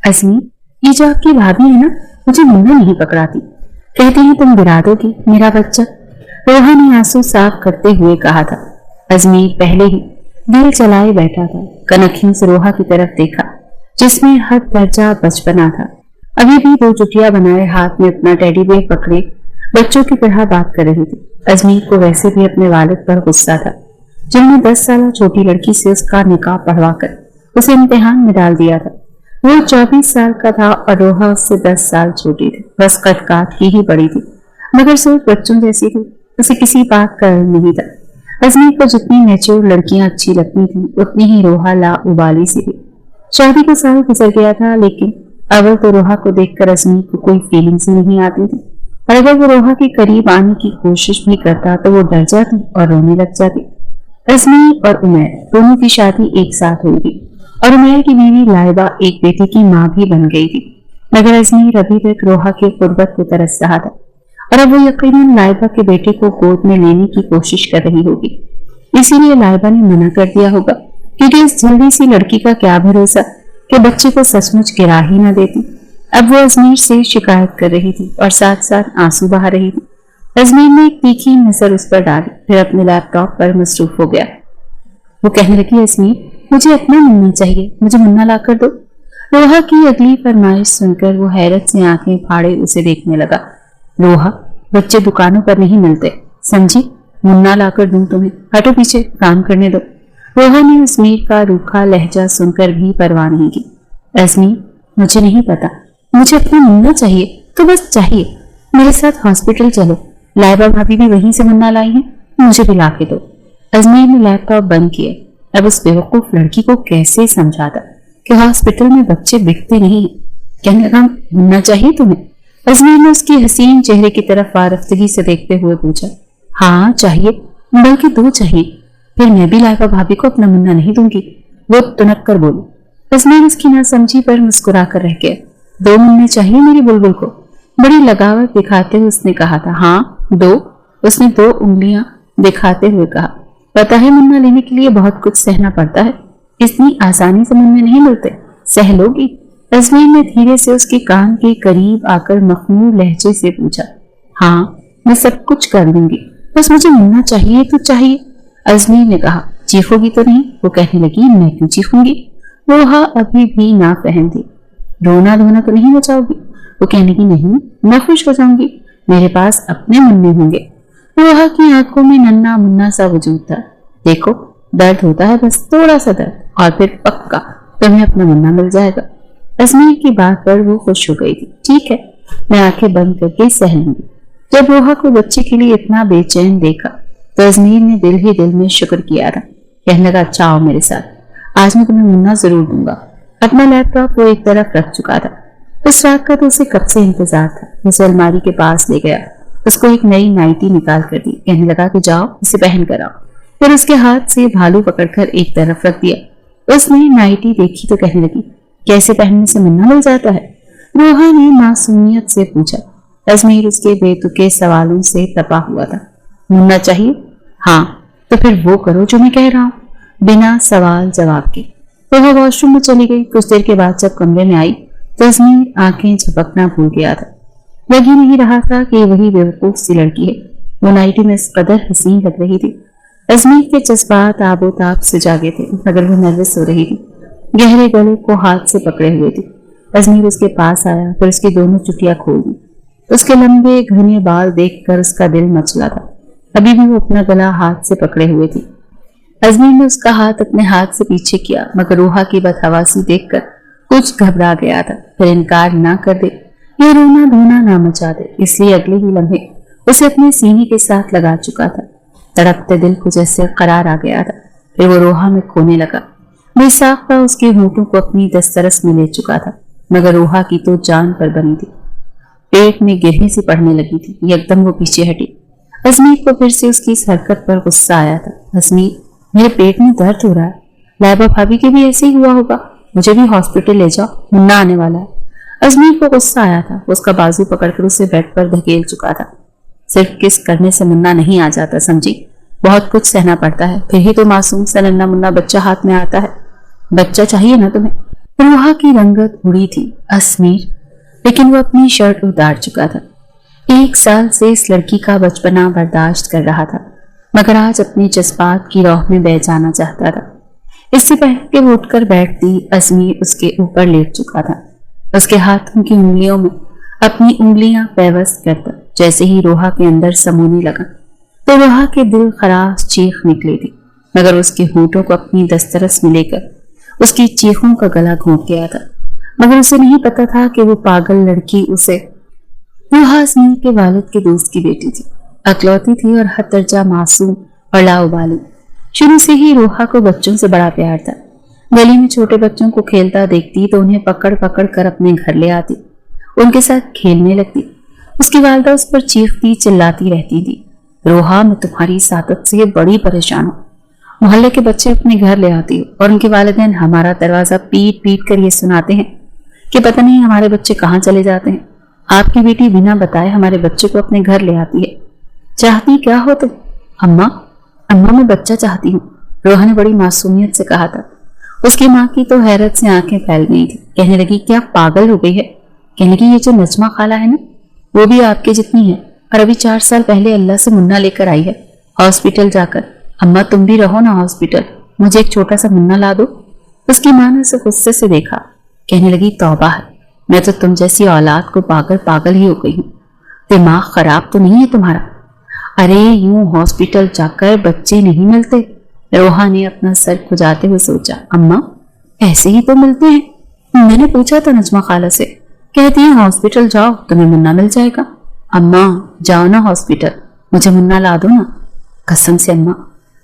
अजमी, ये जो आपकी भाभी है ना, मुझे मुन्ना नहीं पकड़ाती। कहती है तुम गिरा दोगी मेरा बच्चा। रोहा ने आंसू साफ करते हुए कहा था। अजमीर पहले ही दिल चलाए बैठा था। कनखियों से रोहा की तरफ देखा जिसमें हर दर्जा बचपना था। अभी भी दो चुटिया बनाए हाथ में अपना टेडी बेयर पकड़े बच्चों की तरह बात कर रही थी। अजमीर को वैसे भी अपने वालिद पर गुस्सा था जिन्होंने 10 साल छोटी लड़की से उसका निकाह पढ़वा कर उसे इम्तिहान में डाल दिया था। वो 24 साल का था और रोहा उससे 10 साल छोटी थी। बस कद-काठ की ही बड़ी थी मगर सोच बच्चों जैसी थी। उसे किसी बात का डर नहीं था। अजमीर को जितनी मैच्योर लड़कियां अच्छी लगती थी उतनी ही रोहा ला उबाली सी थी। शादी का साल गुजर गया था लेकिन अव्वल तो रोहा को देखकर अजमीर को कोई फीलिंग्स ही नहीं आती थी और अगर वो रोहा के करीब आने की कोशिश भी करता तो वो डर जाती और रोने लग जाती। अजमीर और उमैर दोनों की शादी एक साथ हुई थी और उमैर की बीवी लाइबा एक बेटी की मां भी बन गई थी। मगर अजमीर अभी तक रोहा के कुर्बत को तरस रहा था और अब वो यकीनन लाइबा के बेटे को गोद में लेने की कोशिश कर रही होगी। इसीलिए लाइबा ने मना कर दिया होगा क्योंकि इस जल्दी सी लड़की का क्या भरोसा कि बच्चे को सचमुच गिरा ही न देती। अब वो अजमीर से शिकायत कर रही थी और साथ साथ आंसू बहा रही थी। अजमीर ने एक तीखी नजर उस पर डाली फिर अपने लैपटॉप पर मसरूफ हो गया। वो कहने लगी, अजमीर मुझे अपना मुन्ना चाहिए, मुझे मुन्ना ला कर दो। रोहा की अगली फरमाइश सुनकर वो हैरत से आंखें फाड़े उसे देखने लगा। रोहा, बच्चे दुकानों पर नहीं मिलते, समझी? मुन्ना ला कर दूं तुम्हें, हटो पीछे, काम करने दो। रोहा ने अजमीर का रूखा लहजा सुनकर भी परवाह नहीं की। अजमीर, मुझे नहीं पता, मुझे अपना मुन्ना चाहिए तो बस चाहिए। मेरे साथ हॉस्पिटल चलो, लाइबा भाभी भी वहीं से मुन्ना लाई है, मुझे भी ला के दो। अजमीर ने लैपटॉप बंद किया। अब उस बेवकूफ लड़की को कैसे समझाता कि हॉस्पिटल में बच्चे बिकते नहीं। कहने लगा, मुन्ना चाहिए तुम्हें? अजमीर ने उसकी हसीन चेहरे की तरफ वारफ्तगी से देखते हुए पूछा। हाँ चाहिए, बल्कि 2 चाहिए। फिर मैं भी लाइबा भाभी को अपना मुन्ना नहीं दूंगी, वो तुनक कर बोली। अजमीर उसकी नासमझी पर मुस्कुरा कर रह गया। 2 मुन्ने चाहिए मेरी बुलबुल को? बड़ी लगावट दिखाते हुए उसने कहा था। हाँ 2। उसने 2 उंगलियां दिखाते हुए कहा। पता है मुन्ना लेने के लिए बहुत कुछ सहना पड़ता है, इतनी आसानी से मुन्ने नहीं मिलते, सह लोगी? अजमीर ने धीरे से उसके कान के करीब आकर मखमूर लहजे से पूछा। हाँ मैं सब कुछ कर लूंगी, बस मुझे मुन्ना चाहिए तो चाहिए। अजमीर ने कहा। चीखोगी तो नहीं? वो कहने लगी, मैं क्यों चीखूंगी? रोहा अभी भी ना फहम थी। रोना धोना तो नहीं मचाओगी? वो कहने लगी, नहीं मैं खुश हो जाऊंगी, मेरे पास अपने मुन्ने होंगे। रोहा की आंखों में नन्ना मुन्ना सा वजूद था। देखो दर्द होता है, बस थोड़ा सा दर्द, और फिर पक्का तुम्हें अपना मुन्ना मिल जाएगा। अजमीर की बात पर वो खुश हो गई थी। ठीक है, मैं आंखें बंद करके सह लूंगी। जब रोहा को बच्चे के लिए इतना बेचैन देखा तो अजमीर ने दिल ही दिल में शुक्र किया था। कहने लगा, अच्छा आओ मेरे साथ, आज मैं तुम्हें मुन्ना जरूर दूंगा। अपना लैपटॉप वो एक तरफ रख चुका था। उस रात का तो उसे कब से इंतजार था। उसे अलमारी के पास ले गया, उसको एक नई नाइटी निकाल कर दी। कहने लगा कि जाओ इसे पहन कर आओ। फिर उसके हाथ से भालू पकड़कर एक तरफ रख दिया। उसने नाइटी देखी तो कहने लगी, कैसे पहनने से मुन्ना मिल जाता है? रोहा ने मासूमियत से पूछा। अजमीर उसके बेतुके सवालों से तपा हुआ था। मुन्ना चाहिए? हाँ तो फिर वो करो जो मैं कह रहा हूँ, बिना सवाल जवाब के। रोहा वॉशरूम में चली गई। कुछ देर के बाद जब कमरे में आई तो अजमीर आंखें झपकना भूल गया था। लग ही नहीं रहा था कि वही बेवकूफ सी लड़की है। वो नाइटी में इस कदर हसीन लग रही थी। अजमीर के जज्बात आबोताब से जागे थे मगर वो नर्वस हो रही थी। गहरे गले को हाथ से पकड़े हुए थी। अजमीर उसके पास आया, फिर उसकी दोनों चुटियां खोल दी। उसके लंबे घने बाल देखकर उसका दिल मचला था। अभी भी वो अपना गला हाथ से पकड़े हुए थी। अजमीर ने उसका हाथ अपने हाथ से पीछे किया मगर रोहा की बदहवासी देखकर कुछ घबरा गया था। फिर इनकार ना कर दे, ये रोना धोना ना मचा दे, इसलिए अगले ही लम्हे उसे अपने सीने के साथ लगा चुका था। तड़पते दिल को जैसे करार आ गया था। फिर वो रोहा में खोने लगा। बेसाख्ता उसके होंठों को अपनी दस्तरस में ले चुका था मगर रोहा की तो जान पर बनी थी। पेट में गिरने से पड़ने लगी थी। एकदम वो पीछे हटी। अजमीर को फिर से उसकी इस हरकत पर गुस्सा आया था। अजमीर, मेरे पेट में दर्द हो रहा है, लाइबा भाभी के भी ऐसे ही हुआ होगा, मुझे भी हॉस्पिटल ले जाओ, मुन्ना आने वाला है। अजमीर को गुस्सा आया था। उसका बाजू पकड़कर उसे बेड पर धकेल चुका था। सिर्फ किस करने से मुन्ना नहीं आ जाता, समझी? बहुत कुछ सहना पड़ता है, फिर ही तो मासूम सा नन्ना मुन्ना बच्चा हाथ में आता है। बच्चा चाहिए ना तुम्हें? रोहा की रंगत उड़ी थी अजमेर, लेकिन वो अपनी शर्ट उतार चुका था। 1 साल से इस लड़की का बचपना बर्दाश्त कर रहा था, मगर आज अपने जज्बात की राह में बह जाना चाहता था। इससे पहले कि वो उठकर बैठती, अजमेर उसके ऊपर लेट चुका था, उसके हाथों की उंगलियों में अपनी उंगलियां पैवस्त करता। जैसे ही रोहा के अंदर समोने लगा तो रोहा के दिल खराश चीख निकली थी, मगर उसके होठों को अपनी दस्तरस में लेकर उसकी चीखों का गला घोंट गया था। मगर उसे नहीं पता था कि वो पागल लड़की उसे रोहा अजमेर के वालिद के दोस्त की बेटी थी, अकलौती थी और हद दर्जा मासूम और लाउबाली। शुरू से ही रोहा को बच्चों से बड़ा प्यार था। गली में छोटे बच्चों को खेलता देखती तो उन्हें पकड़ पकड़ कर अपने घर ले आती, उनके साथ खेलने लगती। उसकी वालिदा उस पर चीखती चिल्लाती रहती थी, रोहा मैं तुम्हारी सादत से बड़ी परेशान हूँ। मोहल्ले के बच्चे अपने घर ले आती हो और उनके वालिदैन हमारा दरवाजा पीट पीट कर ये सुनाते हैं कि पता नहीं हमारे बच्चे कहाँ चले जाते हैं। आपकी बेटी बिना बताए हमारे बच्चे को अपने घर ले आती है। चाहती क्या हो तुम? अम्मा, अम्मा मैं बच्चा चाहती हूँ, रोहा ने बड़ी मासूमियत से कहा था। उसकी माँ की तो हैरत से आंखें फैल गई थी। कहने लगी क्या पागल हो गई है? कहने लगी ये जो नजमा खाला है ना, वो भी आपके जितनी है और अभी 4 साल पहले अल्लाह से मुन्ना लेकर आई है हॉस्पिटल जाकर। अम्मा तुम भी रहो ना हॉस्पिटल, मुझे एक छोटा सा मुन्ना ला दो। उसकी माँ ने उसे गुस्से से देखा। कहने लगी तौबा है, मैं तो तुम जैसी औलाद को पागल पागल ही हो गई हूँ। दिमाग खराब तो नहीं है तुम्हारा? अरे यूं हॉस्पिटल जाकर बच्चे नहीं मिलते। रोहा ने अपना सर खुजाते हुए सोचा। अम्मा ऐसे ही तो मिलते हैं, मैंने पूछा था नजमा खाला से, कहती है हॉस्पिटल जाओ तुम्हें मुन्ना मिल जाएगा। अम्मा जाओ ना हॉस्पिटल, मुझे मुन्ना ला दो ना। कसम से अम्मा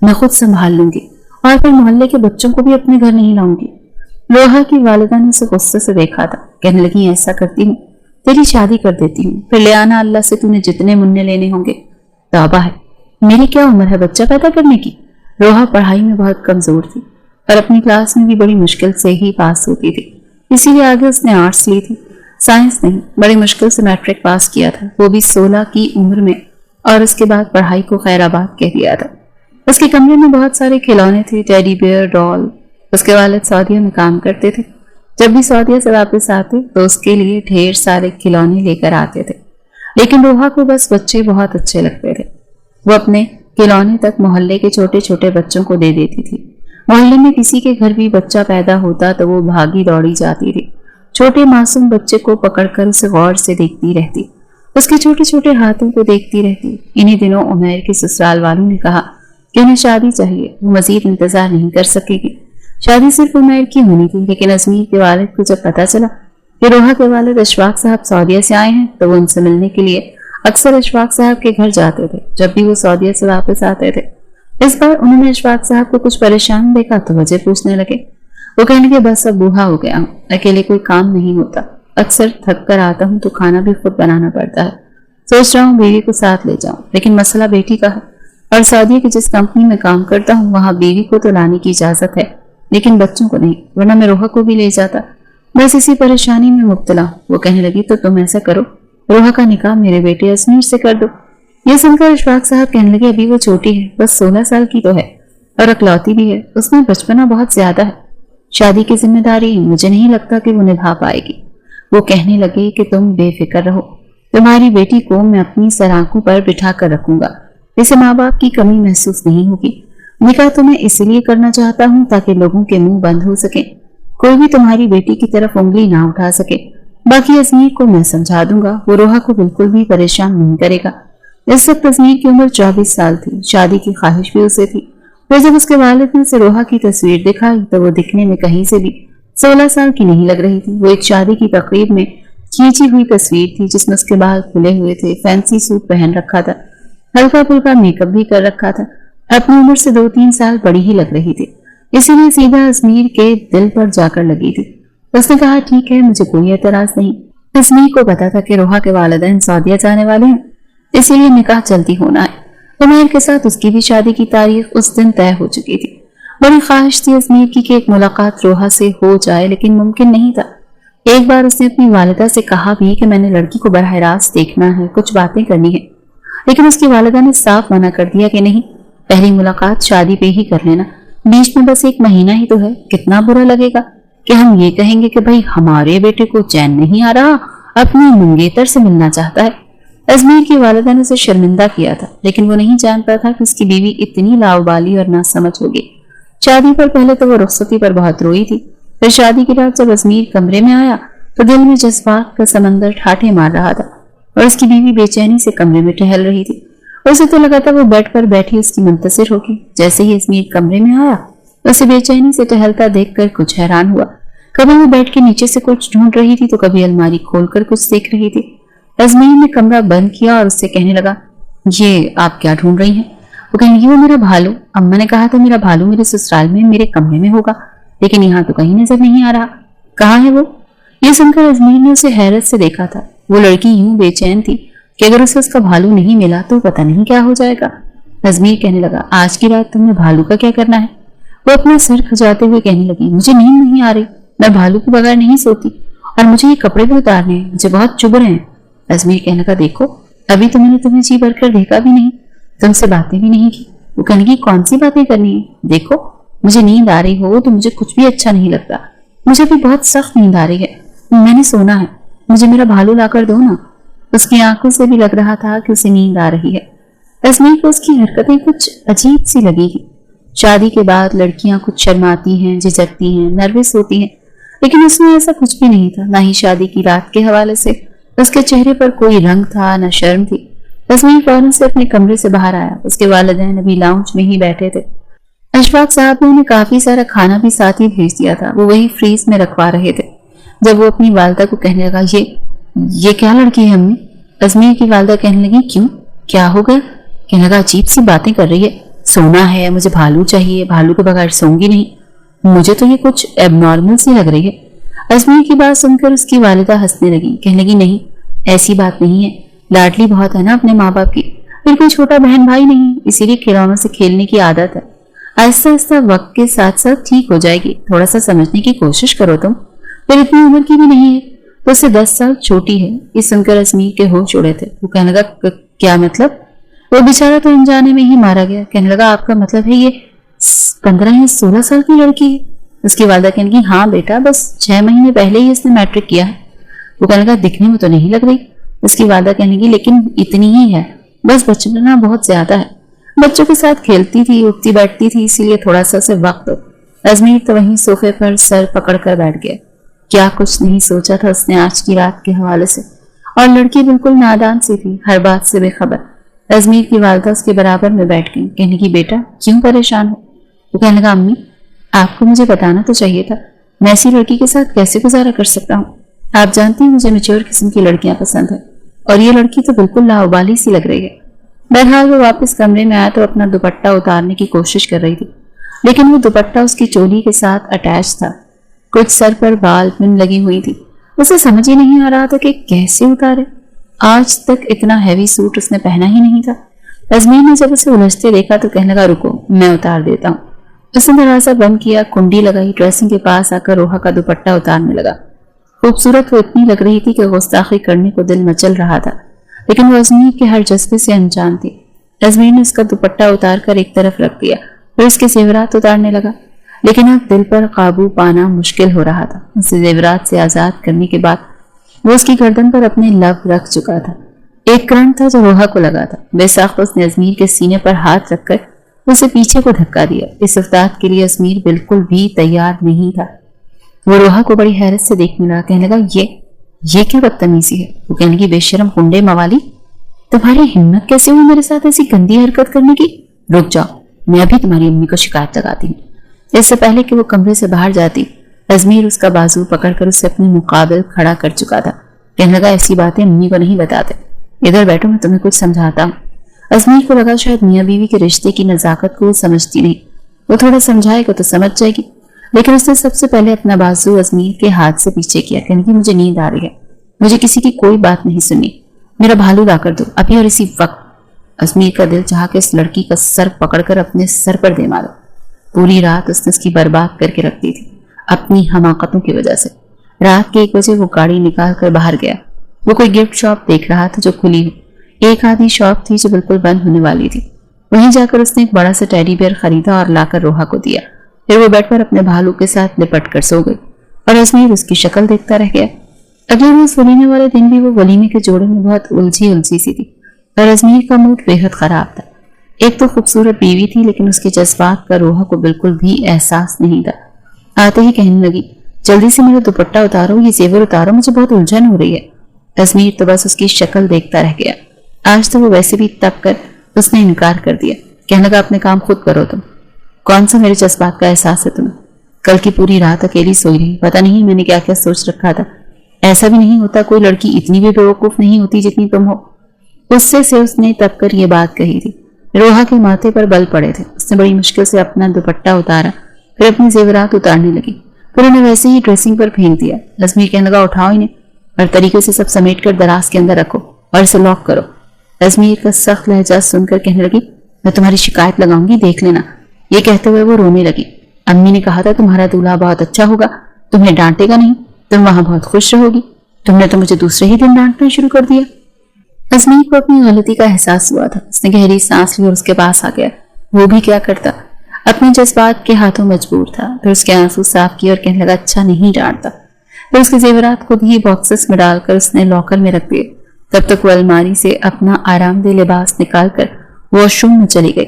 मैं खुद संभाल लूंगी और फिर मोहल्ले के बच्चों को भी अपने घर नहीं लाऊंगी। रोहा की वालिदा ने उसे गुस्से से देखा था। कहने लगी ऐसा करती हूँ तेरी शादी कर देती हूँ, फिर ले आना अल्लाह से तूने जितने मुन्ने लेने होंगे। तौबा है, मेरी क्या उम्र है बच्चा पैदा करने की। रोहा पढ़ाई में बहुत कमजोर थी और अपनी क्लास में भी बड़ी मुश्किल से ही पास होती थी, इसीलिए आगे उसने आर्ट्स ली थी, साइंस नहीं। बड़ी मुश्किल से मैट्रिक पास किया था, वो भी 16 की उम्र में, और उसके बाद पढ़ाई को खैराबाद कह दिया था। उसके कमरे में बहुत सारे खिलौने थे, टेडी बियर, डॉल। उसके वालिद सऊदीया में काम करते थे, जब भी सऊदीया से वापस आते तो उसके लिए ढेर सारे खिलौने लेकर आते थे। लेकिन रोहा को बस बच्चे बहुत अच्छे लगते थे। वो अपने खिलौने तक मोहल्ले के छोटे छोटे बच्चों को दे देती थी। मोहल्ले में किसी के घर भी बच्चा पैदा होता तो वो भागी दौड़ी जाती थी, छोटे मासूम बच्चे को पकड़कर उसे गौर से देखती रहती, उसके छोटे छोटे हाथों को देखती रहती। इन्हीं दिनों उमैर के ससुराल वालों ने कहा कि उन्हें शादी चाहिए, वो मजीद इंतजार नहीं कर सकेगी। शादी सिर्फ उमैर की होनी थी, लेकिन अजमेर के वालिद को जब पता चला कि रोहा के वालिद अशफाक साहब सऊदीया से आए हैं तो वो उनसे मिलने के लिए अक्सर अशफाक साहब के घर जाते थे जब भी वो सऊदीया से वापस आते थे। इस बार उन्होंने अशफाक साहब को कुछ परेशान देखा तो वजह पूछने लगे। वो कहने लगे बस अब बूढ़ा हो गया हूँ, अकेले कोई काम नहीं होता, अक्सर थक कर आता हूँ तो खाना भी खुद बनाना पड़ता है। सोच रहा हूँ बीवी को साथ ले जाऊं, लेकिन मसला बेटी का है और सऊदीया की जिस कंपनी में काम करता हूँ वहां बीवी को तो लाने की इजाजत है लेकिन बच्चों को नहीं, वरना मैं रोहा को भी ले जाता। बस इसी परेशानी में मुब्तला हूं। वो कहने लगी तो तुम ऐसा करो, रोहा का निकाह मेरे बेटे अजमेर से कर दो। ये सुनकर अशफाक साहब कहने लगे अभी वो छोटी है, बस 16 साल की तो है और अकलौती भी है, उसमें बचपना बहुत ज्यादा है, शादी की जिम्मेदारी मुझे नहीं लगता कि वो निभा पाएगी। वो कहने लगे कि तुम बेफिक्र रहो, तुम्हारी बेटी को मैं अपनी सराखों पर बिठा कर रखूंगा, इसे माँ बाप की कमी महसूस नहीं होगी। निकाह तो मैं इसलिए करना चाहता हूँ ताकि लोगों के मुंह बंद हो सके, कोई भी तुम्हारी बेटी की तरफ उंगली ना उठा सके। बाकी अजमेर को मैं समझा दूंगा, वो रोहा को बिल्कुल भी परेशान नहीं करेगा। इस वक्त अजमेर की उम्र 24 साल थी, शादी की ख्वाहिश भी उसे थी। फिर जब उसके वालिद ने उसे रोहा की तस्वीर दिखाई तो वो दिखने में कहीं से भी 16 साल की नहीं लग रही थी। वो एक शादी की तकरीब में खींची हुई तस्वीर थी जिसमें उसके बाल खुले हुए थे, फैंसी सूट पहन रखा था, हल्का फुल्का मेकअप भी कर रखा था, अपनी उम्र से 2-3 साल बड़ी ही लग रही थी, इसीलिए सीधा अजमेर के दिल पर जाकर लगी थी। उसने कहा ठीक है, मुझे कोई एतराज नहीं। अजमेर को पता था कि रोहा के वालिदैन सऊदीया जाने वाले हैं, इसीलिए निकाह जल्दी होना है। उमैर के साथ उसकी भी शादी की तारीख उस दिन तय हो चुकी थी। बड़ी ख्वाहिश थी अजमेर की कि एक मुलाकात रोहा से हो जाए, लेकिन मुमकिन नहीं था। एक बार उसने अपनी वालिदा से कहा भी कि मैंने लड़की को बराह रास्त देखना है, कुछ बातें करनी है, लेकिन उसकी वालिदा ने साफ मना कर दिया कि नहीं, पहली मुलाकात शादी पे ही कर लेना, बीच में बस 1 महीना ही तो है, कितना बुरा लगेगा। कि हम ये कहेंगे कि भाई हमारे बेटे को चैन नहीं आ रहा, अपनी मंगेतर से मिलना चाहता है। अजमेर की वालिदा ने उसे शर्मिंदा किया था, लेकिन वो नहीं जानता था कि उसकी बीवी इतनी लाउबाली और नासमझ होगी। शादी पर पहले तो वो रुखसती पर बहुत रोई थी, फिर शादी की रात जब अजमेर कमरे में आया तो दिल में जज्बात का समंदर ठाठे मार रहा था और उसकी बीवी बेचैनी से कमरे में टहल रही थी। उसे तो लगा था वो बेड पर बैठी उसकी मुंतसिर होगी। जैसे ही अजमेर कमरे में आया, उसे बेचैनी से टहलता देखकर कुछ हैरान हुआ। कभी वो बेड के नीचे से कुछ ढूंढ रही थी तो कभी अलमारी खोलकर कुछ देख रही थी। अजमेर ने कमरा बंद किया और उससे कहने लगा, ये आप क्या ढूंढ रही हैं? वो कहने लगी, वो मेरा भालू। अम्मा ने कहा था मेरा भालू मेरे ससुराल में मेरे कमरे में होगा, लेकिन यहाँ तो कहीं नजर नहीं आ रहा। कहाँ है वो? ये सुनकर अजमेर ने उसे हैरत से देखा था। वो लड़की यूं बेचैन थी कि अगर उसे उसका भालू नहीं मिला तो पता नहीं क्या हो जाएगा। अजमेर कहने लगा, आज की रात तुमने भालू का क्या करना है? वो अपना सर खुजाते हुए कहने लगी, मुझे नींद नहीं आ रही, मैं भालू के बगैर नहीं सोती और मुझे ये कपड़े भी उतारने हैं, मुझे बहुत चुभ रहे हैं। अजमेर कहने लगा, देखो अभी तो मैंने तुम्हें जी भरकर देखा भी नहीं, तुमसे बातें भी नहीं की। वो कहने लगी, कौन सी बातें करनी है? देखो मुझे नींद आ रही हो तो मुझे कुछ भी अच्छा नहीं लगता, मुझे भी बहुत सख्त नींद आ रही है, मैंने सोना है, मुझे मेरा भालू लाकर दो ना। उसकी आंखों से भी लग रहा था कि उसे नींद आ रही है। अजमेर को उसकी हरकतें कुछ अजीब सी लगेगी। शादी के बाद लड़कियां कुछ शर्माती हैं, झिझकती हैं, नर्वस होती हैं, लेकिन उसमें ऐसा कुछ भी नहीं था। ना ही शादी की रात के हवाले से उसके चेहरे पर कोई रंग था, न शर्म थी। अजमेर फौरन से अपने कमरे से बाहर आया। उसके वालिदैन अभी लाउंज में ही बैठे थे। अशफाक साहब ने उन्हें काफी सारा खाना भी साथ ही भेज दिया था, वो वही फ्रीज में रखवा रहे थे। जब वो अपनी वालदा को कहने लगा, ये क्या लड़की है अम्मी? अजमेर की वालदा कहने लगी, क्यों, क्या हो गया? कहने लगा, अजीब सी बातें कर रही है, सोना है, मुझे भालू चाहिए, भालू के बगैर सोऊंगी नहीं, मुझे तो ये कुछ एबनॉर्मल सी लग रही है। अजमेर की बात सुनकर उसकी वालिदा हंसने लगी, कहने लगी, नहीं ऐसी बात नहीं है, लाडली बहुत है ना अपने माँ बाप की, फिर कोई छोटा बहन भाई नहीं, इसीलिए खिलौनों से खेलने की आदत है, आहिस्ता आहिस्ता वक्त के साथ साथ ठीक हो जाएगी, थोड़ा सा समझने की कोशिश करो तुम, फिर इतनी उम्र की भी नहीं है, तो उससे 10 साल छोटी है। ये सुनकर अजमेर के होश उड़े थे। वो कहने लगा, क्या मतलब? वो बेचारा तो अनजाने में ही मारा गया। कहने लगा, आपका मतलब है ये 15 या 16 साल की लड़की है? उसकी वालिदा कहने लगी, हाँ बेटा, बस 6 महीने पहले ही इसने मैट्रिक किया है। वो कहने लगा, दिखने में तो नहीं लग रही। उसकी वालिदा कहने लगी, लेकिन इतनी ही है, बस बचपना बहुत ज्यादा है, बच्चों के साथ खेलती थी, उठती बैठती थी, इसीलिए थोड़ा सा से वक्त। अजमेर तो वहीं सोफे पर सर पकड़कर बैठ गया। क्या कुछ नहीं सोचा था उसने आज की रात के हवाले से, और लड़की बिल्कुल नादान सी थी, हर बात से बेखबर। अजमेर की वालिदा उसके बराबर में बैठ गई। कहने की, बेटा क्यों परेशान हो? वो कहने लगा, अम्मी आपको मुझे बताना तो चाहिए था, मैं ऐसी लड़की के साथ कैसे गुजारा कर सकता हूँ? आप जानती हैं मुझे मैच्योर किस्म की लड़कियां पसंद है, और ये लड़की तो बिल्कुल लाउबाली सी लग रही है। बहरहाल वो वापस कमरे में आया तो अपना दुपट्टा उतारने की कोशिश कर रही थी, लेकिन वो दुपट्टा उसकी चोली के साथ अटैच था। कुछ सर पर बाल पिन लगी हुई थी। उसे समझ ही नहीं आ रहा था कि कैसे उतारे। आज तक इतना हैवी सूट उसने पहना ही नहीं था। अजमेर ने जब उसे उलझते देखा तो कहने लगा, रुको मैं उतार देता हूँ। उसने दरवाजा बंद किया, कुंडी लगाई, ड्रेसिंग के पास आकर रोहा का दुपट्टा उतारने लगा। खूबसूरत वो इतनी लग रही थी कि गुस्ताखी करने को दिल मचल रहा था, लेकिन वो अजमेर के हर जज्बे से अनजान थी। अजमेर ने उसका दुपट्टा उतार कर एक तरफ रख दिया, फिर उसके जेवरात उतारने लगा, लेकिन अब दिल पर काबू पाना मुश्किल हो रहा था। उसे जेवरात से आजाद करने के बाद वो उसकी गर्दन पर अपने लब रख चुका था। एक करंट था जो रोहा को लगा था। बेसाख्त उसने अजमेर के सीने पर हाथ रखकर उसे पीछे को धक्का दिया। इस इफ्तार के लिए अजमेर बिल्कुल भी तैयार नहीं था। वो रोहा को बड़ी हैरत से देखने लगा। कहने लगा, ये क्या बदतमीजी है? वो कहने की, बेशरम कुंडे मवाली, तुम्हारी हिम्मत कैसे हुई मेरे साथ ऐसी गंदी हरकत करने की? रुक जाओ, मैं अभी तुम्हारी अम्मी को शिकायत लगाती हूँ। इससे पहले कि वो कमरे से बाहर जाती, अजमेर उसका बाजू पकड़कर उसे अपने मुकाबिल खड़ा कर चुका था। कहने लगा, ऐसी बातें अम्मी को नहीं बताते, इधर बैठो, मैं तुम्हें कुछ समझाता हूँ। अजमेर को लगा शायद मियाँ बीवी के रिश्ते की नजाकत को वो समझती नहीं, वो थोड़ा समझाएगा तो समझ जाएगी, लेकिन उसने सबसे पहले अपना बाजू अजमेर के हाथ से पीछे किया। कहने की, मुझे नींद आ रही है, मुझे किसी की कोई बात नहीं सुननी, मेरा भालू ला कर दो अभी और इसी वक्त। अजमेर का दिल चाहा कि इस लड़की का सर पकड़कर अपने सर पर दे मारो। पूरी रात उसने उसकी बर्बाद करके रख दी थी अपनी हमाकतों की वजह से। रात के 1 बजे वो गाड़ी निकाल कर बाहर गया। वो कोई गिफ्ट शॉप देख रहा था जो खुली हो। एक आधी शॉप थी जो बिल्कुल बंद होने वाली थी। वहीं जाकर उसने एक बड़ा सा टेडी बियर खरीदा और लाकर रोहा को दिया। फिर वो बेड पर अपने भालू के साथ लिपट कर सो गई। और अजमेर उसकी शक्ल देखता रह गया। अगले रोज वलीमे वाले दिन भी वो वलीमे के जोड़े में बहुत उलझी उलझी सी थी और अजमेर का मूड बेहद खराब था। एक तो खूबसूरत बीवी थी, लेकिन उसके जज्बात का रोहा को बिल्कुल भी एहसास नहीं था। आते ही कहने लगी, जल्दी से मेरा दुपट्टा उतारो, ये जेवर उतारो, मुझे बहुत उलझन हो रही है। अजमेर तो बस उसकी शक्ल देखता रह गया। आज तो वो वैसे भी तप कर उसने इनकार कर दिया। कहने लगा, अपने काम खुद करो तुम, कौन सा मेरे जज्बात का एहसास है तुम्हें? कल की पूरी रात अकेली सोई रही, पता नहीं मैंने क्या क्या सोच रखा था। ऐसा भी नहीं होता, कोई लड़की इतनी भी बेवकूफ नहीं होती जितनी तुम हो। उससे से उसने तब कर ये बात कही थी। रोहा के माथे पर बल पड़े थे। उसने बड़ी मुश्किल से अपना दुपट्टा उतारा, फिर अपनी जेवरात उतारने लगी, फिर उन्हें वैसे ही ड्रेसिंग पर फेंक दिया। अजमेर कहने लगा, उठाओ इन्हें और तरीके से सब समेट कर दराज के अंदर रखो और इसे लॉक करो। अजमेर का सख्त लहजा सुनकर कहने लगी, मैं तुम्हारी शिकायत लगाऊंगी, देख लेना। ये कहते हुए वो रोने लगी। अम्मी ने कहा था तुम्हारा दूल्हा बहुत अच्छा होगा, तुम्हें डांटेगा नहीं, तुम वहां बहुत खुश रहोगी। तुमने तो मुझे दूसरे ही दिन डांटना शुरू कर दिया। अजमेर को अपनी गलती का एहसास हुआ था। उसने गहरी सांस ली और उसके पास आ गया। वो भी क्या करता, अपने जज्बात के हाथों मजबूर था। फिर उसके आंसू साफ किए और कहने लगा, अच्छा नहीं डांटता। फिर उसके जेवरात खुद ही बॉक्सेस में डालकर उसने लॉकर में रख दिए। तब तक वो अलमारी से अपना आरामदेह लिबास निकालकर वॉशरूम में चली गई।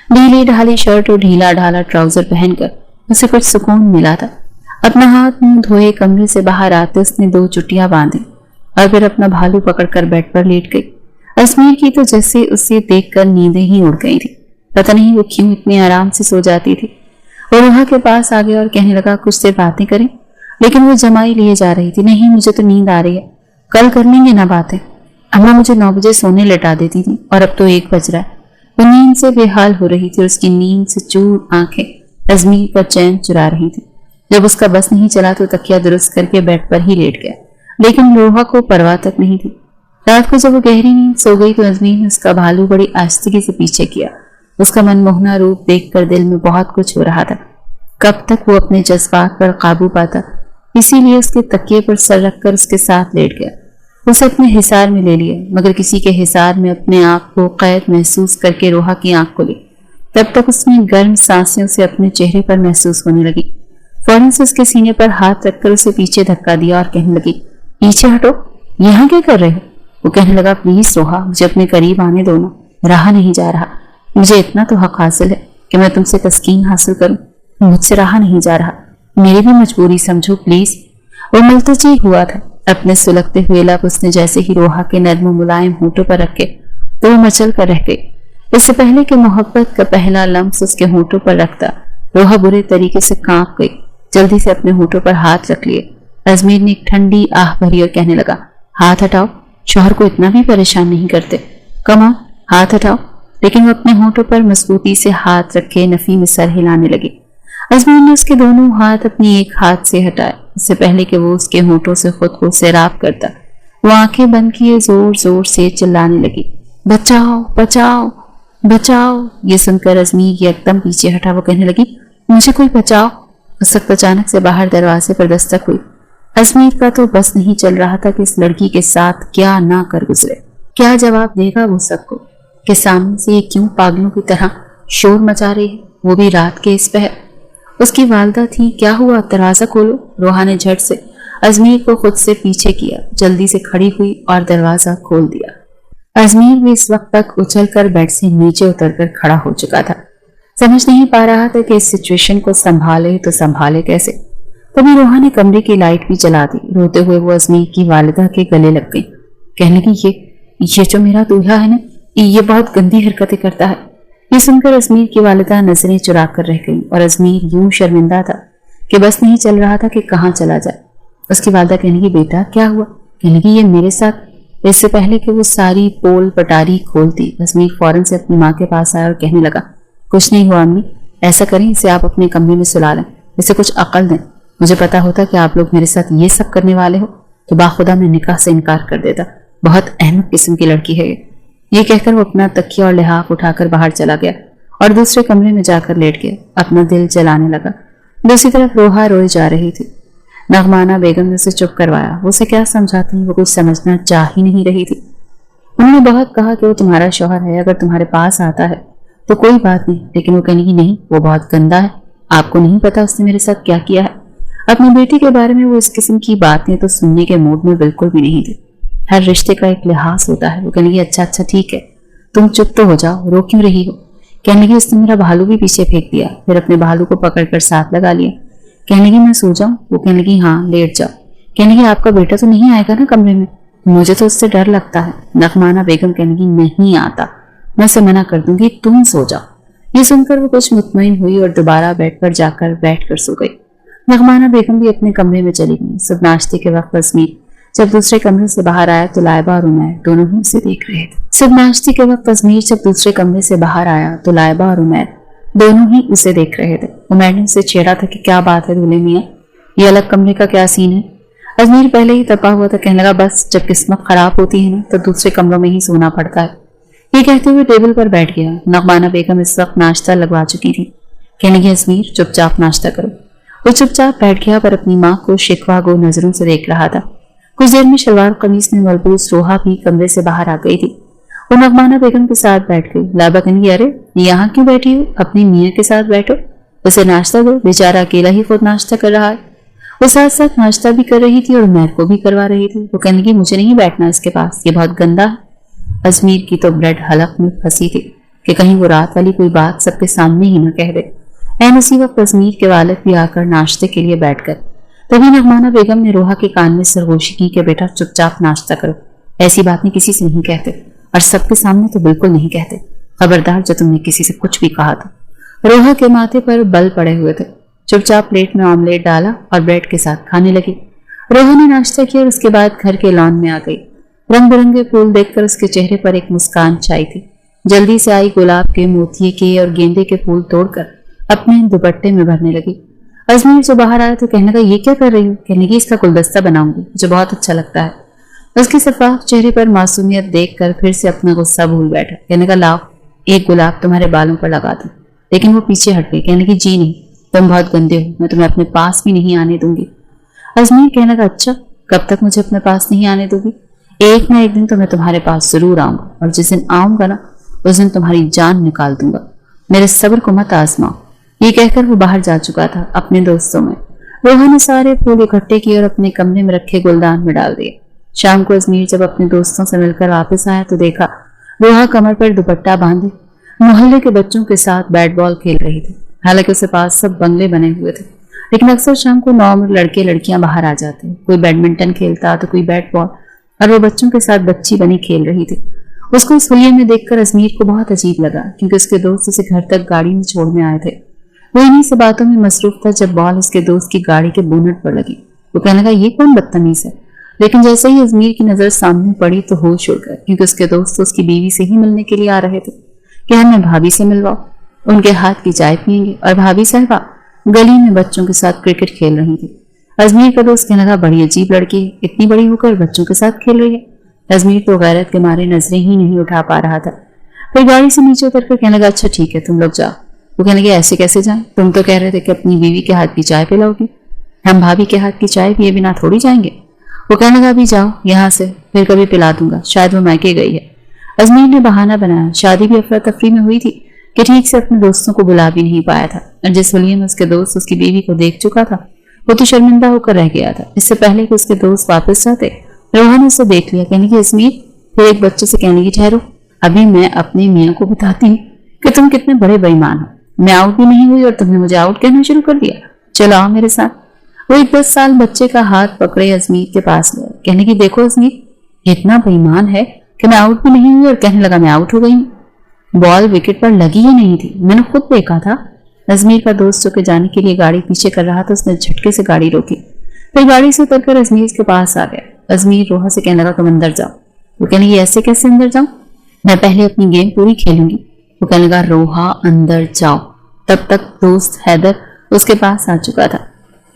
ढीली ढाली शर्ट और ढीला ढाला ट्राउजर पहनकर उसे कुछ सुकून मिला था। अपना हाथ मुंह धोए कमरे से बाहर आते उसने 2 चुटियां बांधी और फिर अपना भालू पकड़कर बेड पर लेट गई। अजमेर की तो जैसे उसे देखकर नींदें ही उड़ गई थी। पता नहीं वो क्यों इतने आराम से सो जाती थी। वो रोहा के पास आ गया और कहने लगा, कुछ देर बातें करें, लेकिन वो जमाई लिए जा रही थी। नहीं, मुझे तो नींद आ रही है, कल कर लेंगे ना बातें। अम्मा मुझे 9 बजे सोने लेटा देती थी और अब तो 1 बज रहा है। वो नींद से बेहाल हो रही थी। उसकी नींद से चूर आंखें अजमेर का चैन चुरा रही थी। जब उसका बस नहीं चला तो तकिया दुरुस्त करके बेड पर ही लेट गया, लेकिन रोहा को परवाह तक नहीं थी। रात को जब वो गहरी नींद सो गई तो अजमेर ने उसका भालू बड़ी आस्तिकी से पीछे किया। उसका मनमोहना रूप देखकर दिल में बहुत कुछ हो रहा था। कब तक वो अपने जज्बात पर काबू पाता, इसीलिए उसके तकिए पर सर रखकर उसके साथ लेट गया। उसे अपने हिसार में ले लिया, मगर किसी के हिसार में अपने आप को कैद महसूस करके रोहा की आंख खुली। तब तक उसने गर्म सांसें उसे अपने चेहरे पर महसूस होने लगी। फौरन से उसके सीने पर हाथ रखकर उसे पीछे धक्का दिया और कहने लगी, पीछे हटो, यहाँ क्या कर रहे हो? वो कहने लगा, प्लीज रोहा, मुझे अपने करीब आने दो ना, रहा नहीं जा रहा। मुझे इतना तो हक हासिल है कि मैं तुमसे तस्कीन हासिल करूं, मुझसे रहा नहीं जा रहा, मेरी भी मजबूरी समझो प्लीज। वो मुल्तजी हुआ था। अपने सुलगते हुए लब उसने जैसे ही रोहा के नर्म मुलायम होठों पर रखे तो वो मचल कर रह गई। इससे पहले कि मोहब्बत का पहला लम्स उसके होठों पर रखता, रोहा बुरे तरीके से कांप गई। जल्दी से अपने होठों पर हाथ रख लिए। अजमेर ने एक ठंडी आह भरी और कहने लगा, हाथ हटाओ, शौहर को इतना भी परेशान नहीं करते, कम ऑन, हाथ हटाओ। लेकिन वो अपने होठों पर मजबूती से हाथ रखे नफी में सर हिलाने लगी। अजमेर ने उसके दोनों हाथ अपनी एक हाथ से हटाए। इससे पहले कि वो उसके होठों से खुद को सैराब करता, वो आंखें बंद किए जोर जोर से चिल्लाने लगी, बचाओ बचाओ बचाओ। ये सुनकर अजमेर एकदम पीछे हटा। वो कहने लगी, मुझे कोई बचाओ। उस वक्त अचानक से बाहर दरवाजे पर दस्तक हुई। अजमेर का तो बस नहीं चल रहा था कि इस लड़की के साथ क्या ना कर गुजरे। क्या जवाब देगा वो सबको कि सामने से ये क्यों पागलों की तरह शोर मचा रही है, वो भी रात के इस पहर। उसकी वालदा थी, क्या हुआ, दरवाजा खोलो। रोहा ने झट से अजमेर को खुद से पीछे किया, जल्दी से खड़ी हुई और दरवाजा खोल दिया। अजमेर भी इस वक्त तक उछलकर बेड से नीचे उतरकर खड़ा हो चुका था। समझ नहीं पा रहा था कि इस सिचुएशन को संभाले तो संभाले कैसे। तभी रोहा ने कमरे की लाइट भी जला दी। रोते हुए वो अजमेर की वालिदा के गले लग गई। कहने लगी, ये जो मेरा दूल्हा है ना, ये बहुत गंदी हरकतें करता है। ये सुनकर अजमेर की वालिदा नजरें चुरा कर रह गई और अजमेर यूं शर्मिंदा था कि बस नहीं चल रहा था कि कहाँ चला जाए। उसकी वालिदा कहने की, बेटा क्या हुआ? कहने की, ये मेरे साथ। इससे पहले कि वो सारी पोल पटारी खोलती, अजमेर फौरन से अपनी माँ के पास आया और कहने लगा, कुछ नहीं हुआ अम्मी, ऐसा करें इसे आप अपने कमरे में सुला लें, इसे कुछ अकल दें। मुझे पता होता कि आप लोग मेरे साथ ये सब करने वाले हो तो बाखुदा मैं निकाह से इनकार कर देता। बहुत अहमक किस्म की लड़की है ये कहकर वो अपना तकिया और लिहाफ उठाकर बाहर चला गया और दूसरे कमरे में जाकर लेट गया। अपना दिल जलाने लगा। दूसरी तरफ रोहा रोए जा रही थी। नगमाना बेगम ने उसे चुप करवाया। वो उसे क्या समझाती, वो कुछ समझना चाह ही नहीं रही थी। उन्होंने बहुत कहा कि वो तुम्हारा शौहर है, अगर तुम्हारे पास आता है तो कोई बात नहीं, लेकिन वो कहने की, नहीं, वो बहुत गंदा है, आपको नहीं पता उसने मेरे साथ क्या किया है। अपनी बेटी के बारे में वो इस किस्म की बातें तो सुनने के मूड में बिल्कुल भी नहीं थी। हर रिश्ते का एक लिहाज होता है। वो कहने लगी अच्छा अच्छा ठीक है, तुम चुप तो हो जाओ, रो क्यों रही हो। कहने लगी उसने मेरा भालू भी पीछे फेंक दिया, फिर अपने भालू को पकड़कर साथ लगा लिया। कहने लगी मैं सो जाऊं। वो कहने लगी हाँ लेट जाओ। कहने लगी आपका बेटा तो नहीं आएगा ना कमरे में, मुझे तो उससे डर लगता है। नगमाना बेगम कहने लगी नहीं आता, मैं उसे मना कर दूंगी, तुम सो जाओ। ये सुनकर वो कुछ मुतमईन हुई और दोबारा बेड पर जाकर बैठ कर सो गई। नगमाना बेगम भी अपने कमरे में चली गई। सब नाश्ते के वक्त अजमीर जब दूसरे कमरे से बाहर आया तो लाइबा और उमैर दोनों ही उसे देख रहे थे। सब नाश्ते के वक्त अजमीर जब दूसरे कमरे से बाहर आया तो लाइबा और उमैर दोनों ही उसे देख रहे थे। उमैर ने उसे छेड़ा था कि क्या बात है दूल्हे मियाँ, ये अलग कमरे का क्या सीन है। अजमीर पहले ही तपा हुआ था, कहने लगा बस जब किस्मत खराब होती है ना तो दूसरे कमरों में ही सोना पड़ता है। ये कहते हुए टेबल पर बैठ गया। नगमाना बेगम इस वक्त नाश्ता लगवा चुकी थी। कहने लगी अजमीर चुपचाप नाश्ता करो। वो चुपचाप बैठ गया पर अपनी माँ को शिकवा गो नजरों से देख रहा था। कुछ देर में शलवार कमीज में मलबूस रोहा भी कमरे से बाहर आ गई थी। वो नगमाना बेगम के साथ बैठ गई। लाइबा कहने लगी अरे यहाँ क्यों बैठी हो, अपनी मियाँ के साथ बैठो, उसे नाश्ता दो, बेचारा अकेला ही खुद नाश्ता कर रहा है। वो साथ साथ नाश्ता भी कर रही थी और उमैर को भी करवा रही थी। वो कहने लगी मुझे नहीं बैठना इसके पास, ये बहुत गंदा है। अजमीर की तो ब्लड हलक में फंसी थी कि कहीं वो रात वाली कोई बात सबके सामने ही न कह दे। ऐन उसी वक्त अजमीर के वालिद भी आकर नाश्ते के लिए बैठ गए। तभी नगमाना बेगम ने रोहा के कान में सरगोशी की कि बेटा चुपचाप नाश्ता करो, ऐसी बातें किसी से नहीं कहते और सबके सामने तो बिल्कुल नहीं कहते, खबरदार जो तुमने किसी से कुछ भी कहा तो। रोहा के माथे पर बल पड़े हुए थे। चुपचाप प्लेट में ऑमलेट डाला और ब्रेड के साथ खाने लगी। रोहा ने नाश्ता किया और उसके बाद घर के लॉन में आ गई। रंग बिरंगे फूल देखकर उसके चेहरे पर एक मुस्कान छाई थी। जल्दी से आई गुलाब के, मोतिये के और गेंदे के फूल तोड़कर अपने दुपट्टे में भरने लगी। अजमीर जो बाहर आया तो कहने लगा ये क्या कर रही हूँ। कहने लगी इसका गुलदस्ता बनाऊंगी, मुझे बहुत अच्छा लगता है। उसके शफाफ चेहरे पर मासूमियत देखकर फिर से अपना गुस्सा भूल बैठा। कहने का लाओ एक गुलाब तुम्हारे बालों पर लगा दूं। लेकिन वो पीछे हट गई। कहने की जी नहीं, तुम बहुत गंदे हो, मैं तुम्हें अपने पास भी नहीं आने दूंगी। अजमीर कहने का अच्छा, कब तक मुझे अपने पास नहीं आने दोगी। एक ना एक दिन तो मैं तुम्हारे पास जरूर आऊंगा और जिस दिन आऊंगा ना उस दिन तुम्हारी जान निकाल दूंगा, मेरे सब्र को मत आजमाओ। ये कहकर वो बाहर जा चुका था अपने दोस्तों में। रोहा ने सारे फूल इकट्ठे किए और अपने कमरे में रखे गुलदान में डाल दिए। शाम को अजमीर जब अपने दोस्तों से मिलकर वापस आया तो देखा रोहा कमर पर दुपट्टा बांधे मोहल्ले के बच्चों के साथ बैट बॉल खेल रही थी। हालांकि उसके पास सब बंगले बने हुए थे, लेकिन अक्सर शाम को 9 में लड़के लड़कियां बाहर आ जाते। कोई बैडमिंटन खेलता तो कोई बैट बॉल, और वो बच्चों के साथ बच्ची बनी खेल रही थी। उसको इस हुलिये में देखकर अजमीर को बहुत अजीब लगा, क्योंकि उसके दोस्त उसे घर तक गाड़ी में छोड़ने आए थे। वो इन्हीं से बातों में मसरूफ था जब बॉल उसके दोस्त की गाड़ी के बोनट पर लगी। वो कहने लगा ये कौन बदतमीज है। लेकिन जैसे ही अजमीर की नजर सामने पड़ी तो होश उड़ गया, क्योंकि उसके दोस्त तो उसकी बीवी से ही मिलने के लिए आ रहे थे कि हमें भाभी से मिलवाओ, उनके हाथ की चाय पियेंगे। और भाभी साहबा गली में बच्चों के साथ क्रिकेट खेल रही थी। अजमीर का दोस्त कहने लगा बड़ी अजीब लड़की है, इतनी बड़ी होकर बच्चों के साथ खेल रही है। अजमीर तो गैरत के मारे नजरें ही नहीं उठा पा रहा था। फिर गाड़ी से नीचे उतर कर कहने लगा अच्छा ठीक है तुम लोग जाओ। वो कहने लगे ऐसे कैसे जाएं, तुम तो कह रहे थे कि अपनी बीवी के हाथ की चाय पिलाओगी, हम भाभी के हाथ की चाय पिए बिना थोड़ी जाएंगे। वो कहने लगा अभी जाओ यहाँ से, फिर कभी पिला दूंगा, शायद वो मैके गई है। अजमीर ने बहाना बनाया, शादी भी अफरा तफरी में हुई थी कि ठीक से अपने दोस्तों को बुला भी नहीं पाया था, और जिस हुलिये में उसके दोस्त उसकी बीवी को देख चुका था वो तो शर्मिंदा होकर रह गया था। इससे पहले कि उसके दोस्त वापस जाते रोहा ने उसे देख लिया। कहने की अजमीर, फिर एक बच्चे से कहने की ठहरो, अभी मैं अपनी मियाँ को बताती हूँ कि तुम कितने बड़े बेईमान हो। मैं आउट भी नहीं हुई और तुमने मुझे आउट कहना शुरू कर दिया, चलो आओ मेरे साथ। वो एक 10 साल बच्चे का हाथ पकड़े अजमीर के पास गए। कहने की देखो अजमीर इतना बेईमान है कि मैं आउट भी नहीं हुई और कहने लगा मैं आउट हो गई हूँ। बॉल विकेट पर लगी ही नहीं थी, मैंने खुद देखा था। अजमीर का दोस्त जो के जाने के लिए गाड़ी पीछे कर रहा था उसने झटके से गाड़ी रोकी, फिर गाड़ी से उतरकर अजमीर के पास आ गया। अजमीर रोहा से कहने लगा तुम अंदर जाओ। वो कहने लगी ऐसे कैसे अंदर जाऊं, मैं पहले अपनी गेम पूरी खेलूंगी। वो कहने लगा रोहा अंदर जाओ। तब तक दोस्त हैदर उसके पास आ चुका था।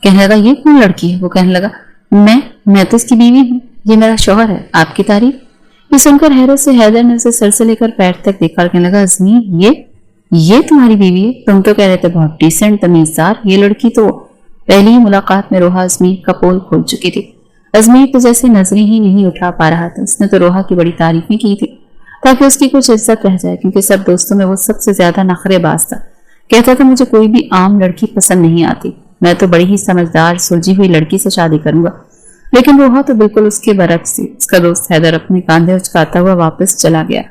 कहने लगा ये कौन लड़की है। वो कहने लगा मैं तो इसकी बीवी हूँ, ये मेरा शौहर है, आपकी तारीफ। ये सुनकर हैरत से हैदर ने उसे सर से लेकर पैर तक देखा और कहने लगा अजमीर ये तुम्हारी बीवी है, तुम तो कह रहे थे बहुत डिसेंट तमीजदार। ये लड़की तो पहली ही मुलाकात में रोहा अजमीर का पोल खोल चुकी थी। अजमीर तो जैसे नजरें ही नहीं उठा पा रहा था। उसने तो रोहा की बड़ी तारीफें की थी ताकि उसकी कुछ इज्जत रह जाए, क्योंकि सब दोस्तों में वो सबसे ज्यादा नखरेबाज था। कहता था मुझे कोई भी आम लड़की पसंद नहीं आती, میں تو بڑی ہی سمجھدار سلجھی ہوئی لڑکی سے شادی کروں گا۔ لیکن روحا تو بالکل اس کے برعکس تھی۔ اس کا دوست حیدر اپنے کاندھے اچکاتا ہوا واپس چلا گیا۔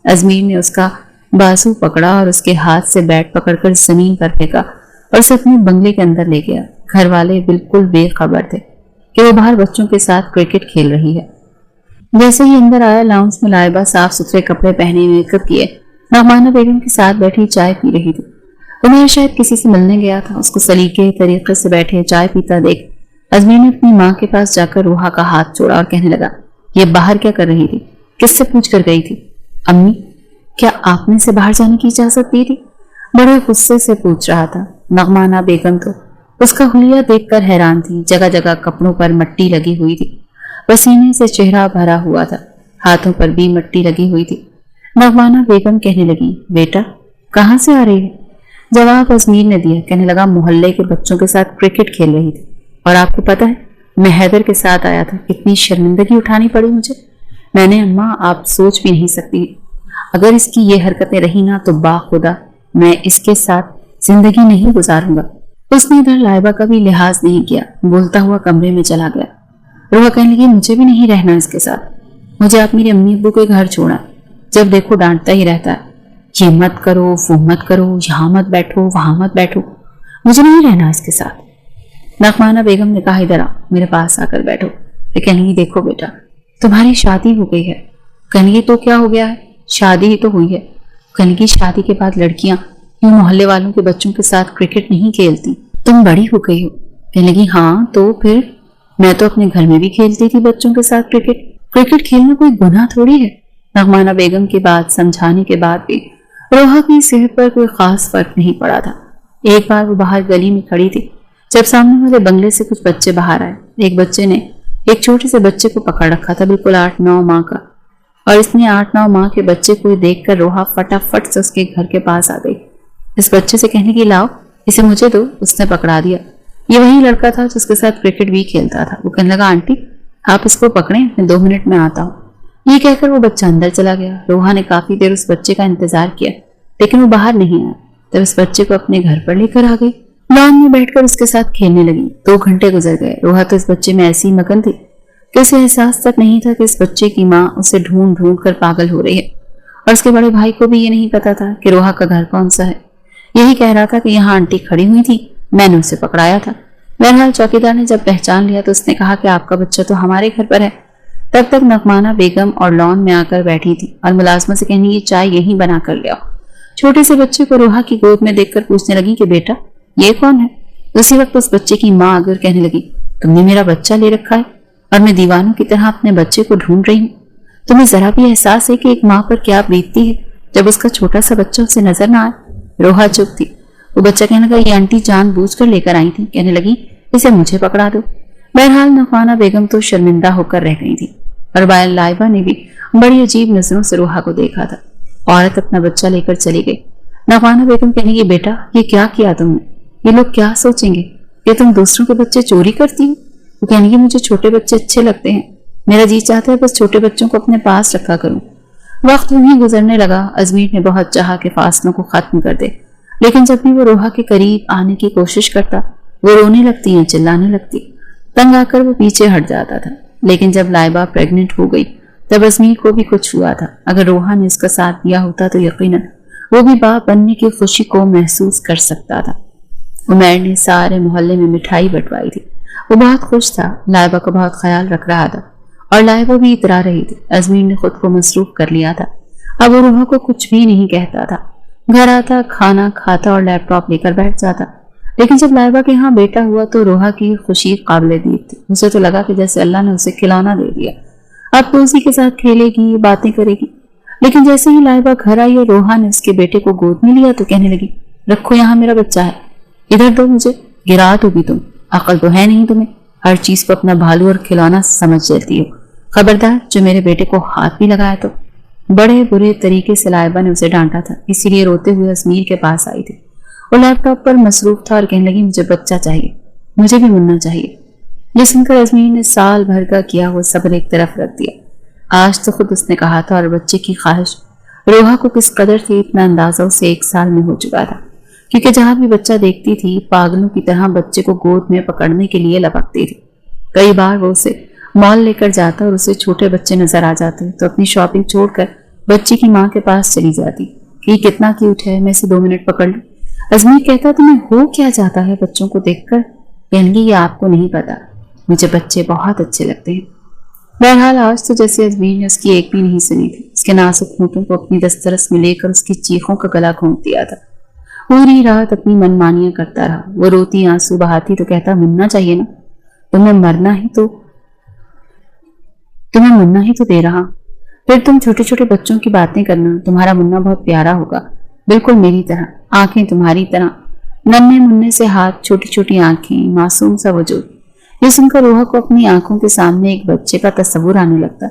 ازمیر نے اس کا بازو پکڑا اور اس کے ہاتھ سے بیٹ پکڑ کر زمین پر پھینکا اور اسے اپنے بنگلے کے اندر لے گیا۔ گھر والے بالکل بے خبر تھے کہ وہ باہر بچوں کے ساتھ کرکٹ کھیل رہی ہے۔ جیسے ہی اندر آیا، لاؤنج میں لائبہ صاف ستھرے کپڑے پہنے میک اپ کیے نعمانہ بیگم کے ساتھ بیٹھی چائے پی رہی تھی۔ عمیر شاید کسی سے ملنے گیا تھا۔ اس کو سلیقے طریقے سے بیٹھے چائے پیتا دیکھ ازمیر نے اپنی ماں کے پاس جا کر روحا کا ہاتھ چھوڑا اور کہنے لگا، یہ باہر کیا کر رہی تھی؟ کس سے پوچھ کر گئی تھی؟ امی، کیا آپ نے اسے باہر جانے کی اجازت دی تھی؟ بڑے غصے سے پوچھ رہا تھا۔ نعمانہ بیگم تو اس کا حلیہ دیکھ کر حیران تھی۔ جگہ جگہ کپڑوں پر مٹی لگی ہوئی تھی، پسینے سے چہرہ بھرا ہوا تھا، ہاتھوں پر بھی مٹی لگی ہوئی تھی۔ نعمانہ بیگم کہنے لگی، بیٹا کہاں سے آ رہی ہے؟ جواب ازمیر نے دیا، کہنے لگا، محلے کے بچوں کے ساتھ کرکٹ کھیل رہی تھی، اور آپ کو پتا ہے میں حیدر کے ساتھ آیا تھا، کتنی شرمندگی اٹھانی پڑی مجھے۔ میں نے اماں، آپ سوچ بھی نہیں سکتی، اگر اس کی یہ حرکتیں رہی نا تو باخدا میں اس کے ساتھ زندگی نہیں گزاروں گا۔ اس نے ادھر لائبہ کا بھی لحاظ نہیں کیا، بولتا ہوا کمرے میں چلا گیا۔ روحا کہنے لگی، مجھے بھی نہیں رہنا اس کے ساتھ، مجھے آپ میری امی ابو کے گھر چھوڑا، جب دیکھو ڈانٹتا ہی رہتا ہے، یہ مت کرو وہ مت کرو، یہاں مت بیٹھو وہاں مت بیٹھو، مجھے نہیں رہنا اس کے ساتھ۔ نعمانہ بیگم نے کہا، ادھر آ، میرے پاس آ کر بیٹھو۔ کہنے لگی، دیکھو بیٹا، تمہاری شادی ہو گئی ہے۔ کہنے لگی، تو کیا ہو گیا ہے؟ شادی ہی تو ہوئی ہے۔ کہنے لگی، شادی کے بعد لڑکیاں یوں محلے والوں کے بچوں کے ساتھ کرکٹ نہیں کھیلتی، تم بڑی ہو گئی ہو۔ کہنے لگی، ہاں تو پھر میں تو اپنے گھر میں بھی کھیلتی تھی بچوں کے ساتھ کرکٹ، کرکٹ کھیلنا کوئی گناہ تھوڑی ہے۔ نعمانہ بیگم کی بات سمجھانے کے بعد بھی روحا کی صحت پر کوئی خاص فرق نہیں پڑا تھا۔ ایک بار وہ باہر گلی میں کھڑی تھی جب سامنے والے بنگلے سے کچھ بچے باہر آئے۔ ایک بچے نے ایک چھوٹے سے بچے کو پکڑ رکھا تھا، بالکل 8-9 ماہ کا، اور اس نے 8-9 ماہ کے بچے کو دیکھ کر روحا فٹافٹ سے اس کے گھر کے پاس آ گئی۔ اس بچے سے کہنے کی، لاؤ اسے مجھے دو۔ اس نے پکڑا دیا۔ یہ وہی لڑکا تھا جس کے ساتھ کرکٹ بھی کھیلتا تھا۔ وہ کہنے لگا، آنٹی آپ اس کو پکڑیں، میں 2 منٹ میں آتا ہوں۔ یہ کہہ کر وہ بچہ اندر چلا گیا۔ روحا نے کافی دیر اس بچے کا انتظار کیا، لیکن وہ باہر نہیں آیا۔ تب اس بچے کو اپنے گھر پر لے کر آ گئی، لان میں بیٹھ کر اس کے ساتھ کھیلنے لگی۔ 2 گھنٹے گزر گئے۔ روحا تو اس بچے میں ایسی مگن تھی کہ اسے احساس تک نہیں تھا کہ اس بچے کی ماں اسے ڈھونڈ ڈھونڈ کر پاگل ہو رہی ہے، اور اس کے بڑے بھائی کو بھی یہ نہیں پتا تھا کہ روحا کا گھر کون سا ہے۔ یہی کہہ رہا تھا کہ یہاں آنٹی کھڑی ہوئی تھی، میں نے اسے پکڑایا تھا۔ بہرحال چوکیدار نے جب پہچان لیا تو اس نے کہا کہ آپ کا بچہ تو ہمارے گھر پر ہے۔ تب تک نعمانہ بیگم اور لان میں آ کر بیٹھی تھی اور ملازمہ سے کہنے، یہ چائے یہیں بنا کر لے آؤ۔ چھوٹے سے بچے کو روحا کی گود میں دیکھ کر پوچھنے لگی کہ بیٹا یہ کون ہے؟ اسی وقت اس بچے کی ماں اگر کہنے لگی، تم نے میرا بچہ لے رکھا ہے اور میں دیوانوں کی طرح اپنے بچے کو ڈھونڈ رہی ہوں۔ تمہیں ذرا بھی احساس ہے کہ ایک ماں پر کیا بیتتی ہے جب اس کا چھوٹا سا بچہ اسے نظر نہ آئے؟ روحا چپ تھی۔ وہ بچہ کہنے لگا، یہ آنٹی جان بوجھ کر لے کر آئی تھی۔ کہنے لگی، اسے مجھے پکڑا دو۔ بہرحال نعمانہ بیگم تو شرمندہ ہو کر رہ گئی تھی، اور بائل لائبہ نے بھی بڑی عجیب نظروں سے روحا کو دیکھا تھا۔ عورت اپنا بچہ لے کر چلی گئی۔ نعمانہ بیگم کہنے لگی، بیٹا یہ کیا کیا تم نے؟ یہ لوگ کیا سوچیں گے کہ تم دوسروں کے بچے چوری کرتی ہو؟ وہ کہنے لگی، مجھے چھوٹے بچے اچھے لگتے ہیں، میرا جی چاہتا ہے بس چھوٹے بچوں کو اپنے پاس رکھا کروں۔ وقت وہیں گزرنے لگا۔ ازمیر نے بہت چاہا کہ فاصلوں کو ختم کر دے، لیکن جب بھی وہ روحا کے قریب آنے کی کوشش کرتا وہ رونے لگتی یا چلانے لگتی۔ تنگ آ کر وہ پیچھے ہٹ جاتا تھا۔ لیکن جب لائبہ پریگننٹ ہو گئی تب ازمیر کو بھی کچھ ہوا تھا۔ اگر روحا نے اس کا ساتھ دیا ہوتا تو یقیناً وہ بھی باپ بننے کی خوشی کو محسوس کر سکتا تھا۔ عمیر نے سارے محلے میں مٹھائی بٹوائی تھی۔ وہ بہت خوش تھا، لائبہ کا بہت خیال رکھ رہا تھا، اور لائبہ بھی اترا رہی تھی۔ ازمیر نے خود کو مصروف کر لیا تھا، اب وہ روحا کو کچھ بھی نہیں کہتا تھا۔ گھر آتا، کھانا کھاتا اور لیپ ٹاپ لے کر بیٹھ جاتا۔ لیکن جب لائبہ کے ہاں بیٹا ہوا تو روحا کی خوشی قابل دید تھی۔ اسے تو لگا کہ جیسے اللہ نے اسے کھلونا دے دیا، اب تو اسی کے ساتھ کھیلے گی، باتیں کرے گی۔ لیکن جیسے ہی لائبہ گھر آئی اور روحا نے اس کے بیٹے کو گود میں لیا تو کہنے لگی، رکھو یہاں میرا بچہ ہے، ادھر دو مجھے، گرا تو بھی تم، عقل تو ہے نہیں تمہیں، ہر چیز کو اپنا بھالو اور کھلونا سمجھ لیتی ہو، خبردار جو میرے بیٹے کو ہاتھ بھی لگایا تو۔ بڑے برے طریقے سے لائبہ نے اسے ڈانٹا تھا، اسی لیے روتے ہوئے ازمیر کے پاس آئی تھی۔ وہ لیپ ٹاپ پر مصروف تھا اور کہنے لگی، مجھے بچہ چاہیے، مجھے بھی ملنا چاہیے۔ یہ سن کر ازمیر نے سال بھر کا کیا وہ صبر ایک طرف رکھ دیا۔ آج تو خود اس نے کہا تھا، اور بچے کی خواہش روحا کو کس قدر تھی اتنا اندازہ اسے 1 سال میں ہو چکا تھا کیونکہ جہاں بھی بچہ دیکھتی تھی پاگلوں کی طرح بچے کو گود میں پکڑنے کے لیے لپکتی تھی۔ کئی بار وہ اسے مال لے کر جاتا اور اسے چھوٹے بچے نظر آ جاتے تو اپنی شاپنگ چھوڑ کر بچی کی ماں کے پاس چلی جاتی کہ یہ کتنا کیوٹ ہے، میں اسے 2 منٹ پکڑ لوں۔ ازمیر کہتا تمہیں ہو کیا جاتا ہے بچوں کو دیکھ کر؟ کہنے لگی یہ آپ کو نہیں پتا، مجھے بچے بہت اچھے لگتے ہیں۔ بہرحال آج تو جیسے ازمیر نے اس کی ایک بھی نہیں سنی تھی، اس کے نازک ہونٹوں کو اپنی دسترس میں لے کر اس کی چیخوں کا گلا گھونٹ دیا تھا۔ پوری رات اپنی منمانیاں کرتا رہا۔ وہ روتی آنسو بہاتی تو کہتا مننا چاہیے نا، تمہیں مرنا ہی تو دے رہا، پھر تم چھوٹے چھوٹے بچوں کی باتیں کرنا، تمہارا مننا بہت پیارا ہوگا، بالکل میری طرح، آنکھیں تمہاری طرح، ننھے مننے سے ہاتھ، چھوٹی چھوٹی آنکھیں، معصوم سا وجود۔ یہ سن کر روحا کو اپنی آنکھوں کے سامنے ایک بچے کا تصور آنے لگتا،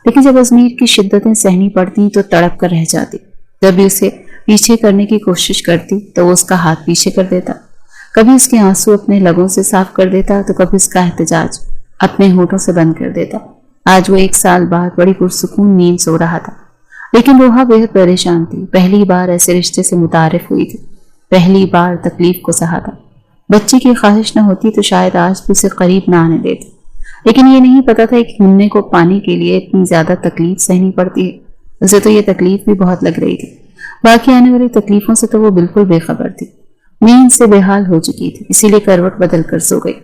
لیکن جب ازمیر کی شدتیں سہنی پڑتی تو تڑپ کر رہ جاتی۔ جب بھی اسے پیچھے کرنے کی کوشش کرتی تو وہ اس کا ہاتھ پیچھے کر دیتا، کبھی اس کے آنسو اپنے لبوں سے صاف کر دیتا تو کبھی اس کا احتجاج اپنے ہونٹوں سے بند کر دیتا۔ آج وہ 1 سال بعد بڑی پرسکون نیند سو رہا تھا، لیکن روحا بے حد پریشان تھی۔ پہلی بار ایسے رشتے سے متعارف ہوئی تھی، پہلی بار تکلیف کو سہا تھا۔ بچی کی خواہش نہ ہوتی تو شاید آج بھی اسے قریب نہ آنے دیتی، لیکن یہ نہیں پتا تھا کہ مننے کو پانے کے لیے اتنی زیادہ تکلیف سہنی پڑتی ہے۔ اسے تو یہ تکلیف بھی بہت لگ رہی تھی، باقی آنے والی تکلیفوں سے تو وہ بالکل بے خبر تھی۔ نیند سے بے حال ہو چکی تھی، اسی لیے کروٹ بدل کر سو گئی۔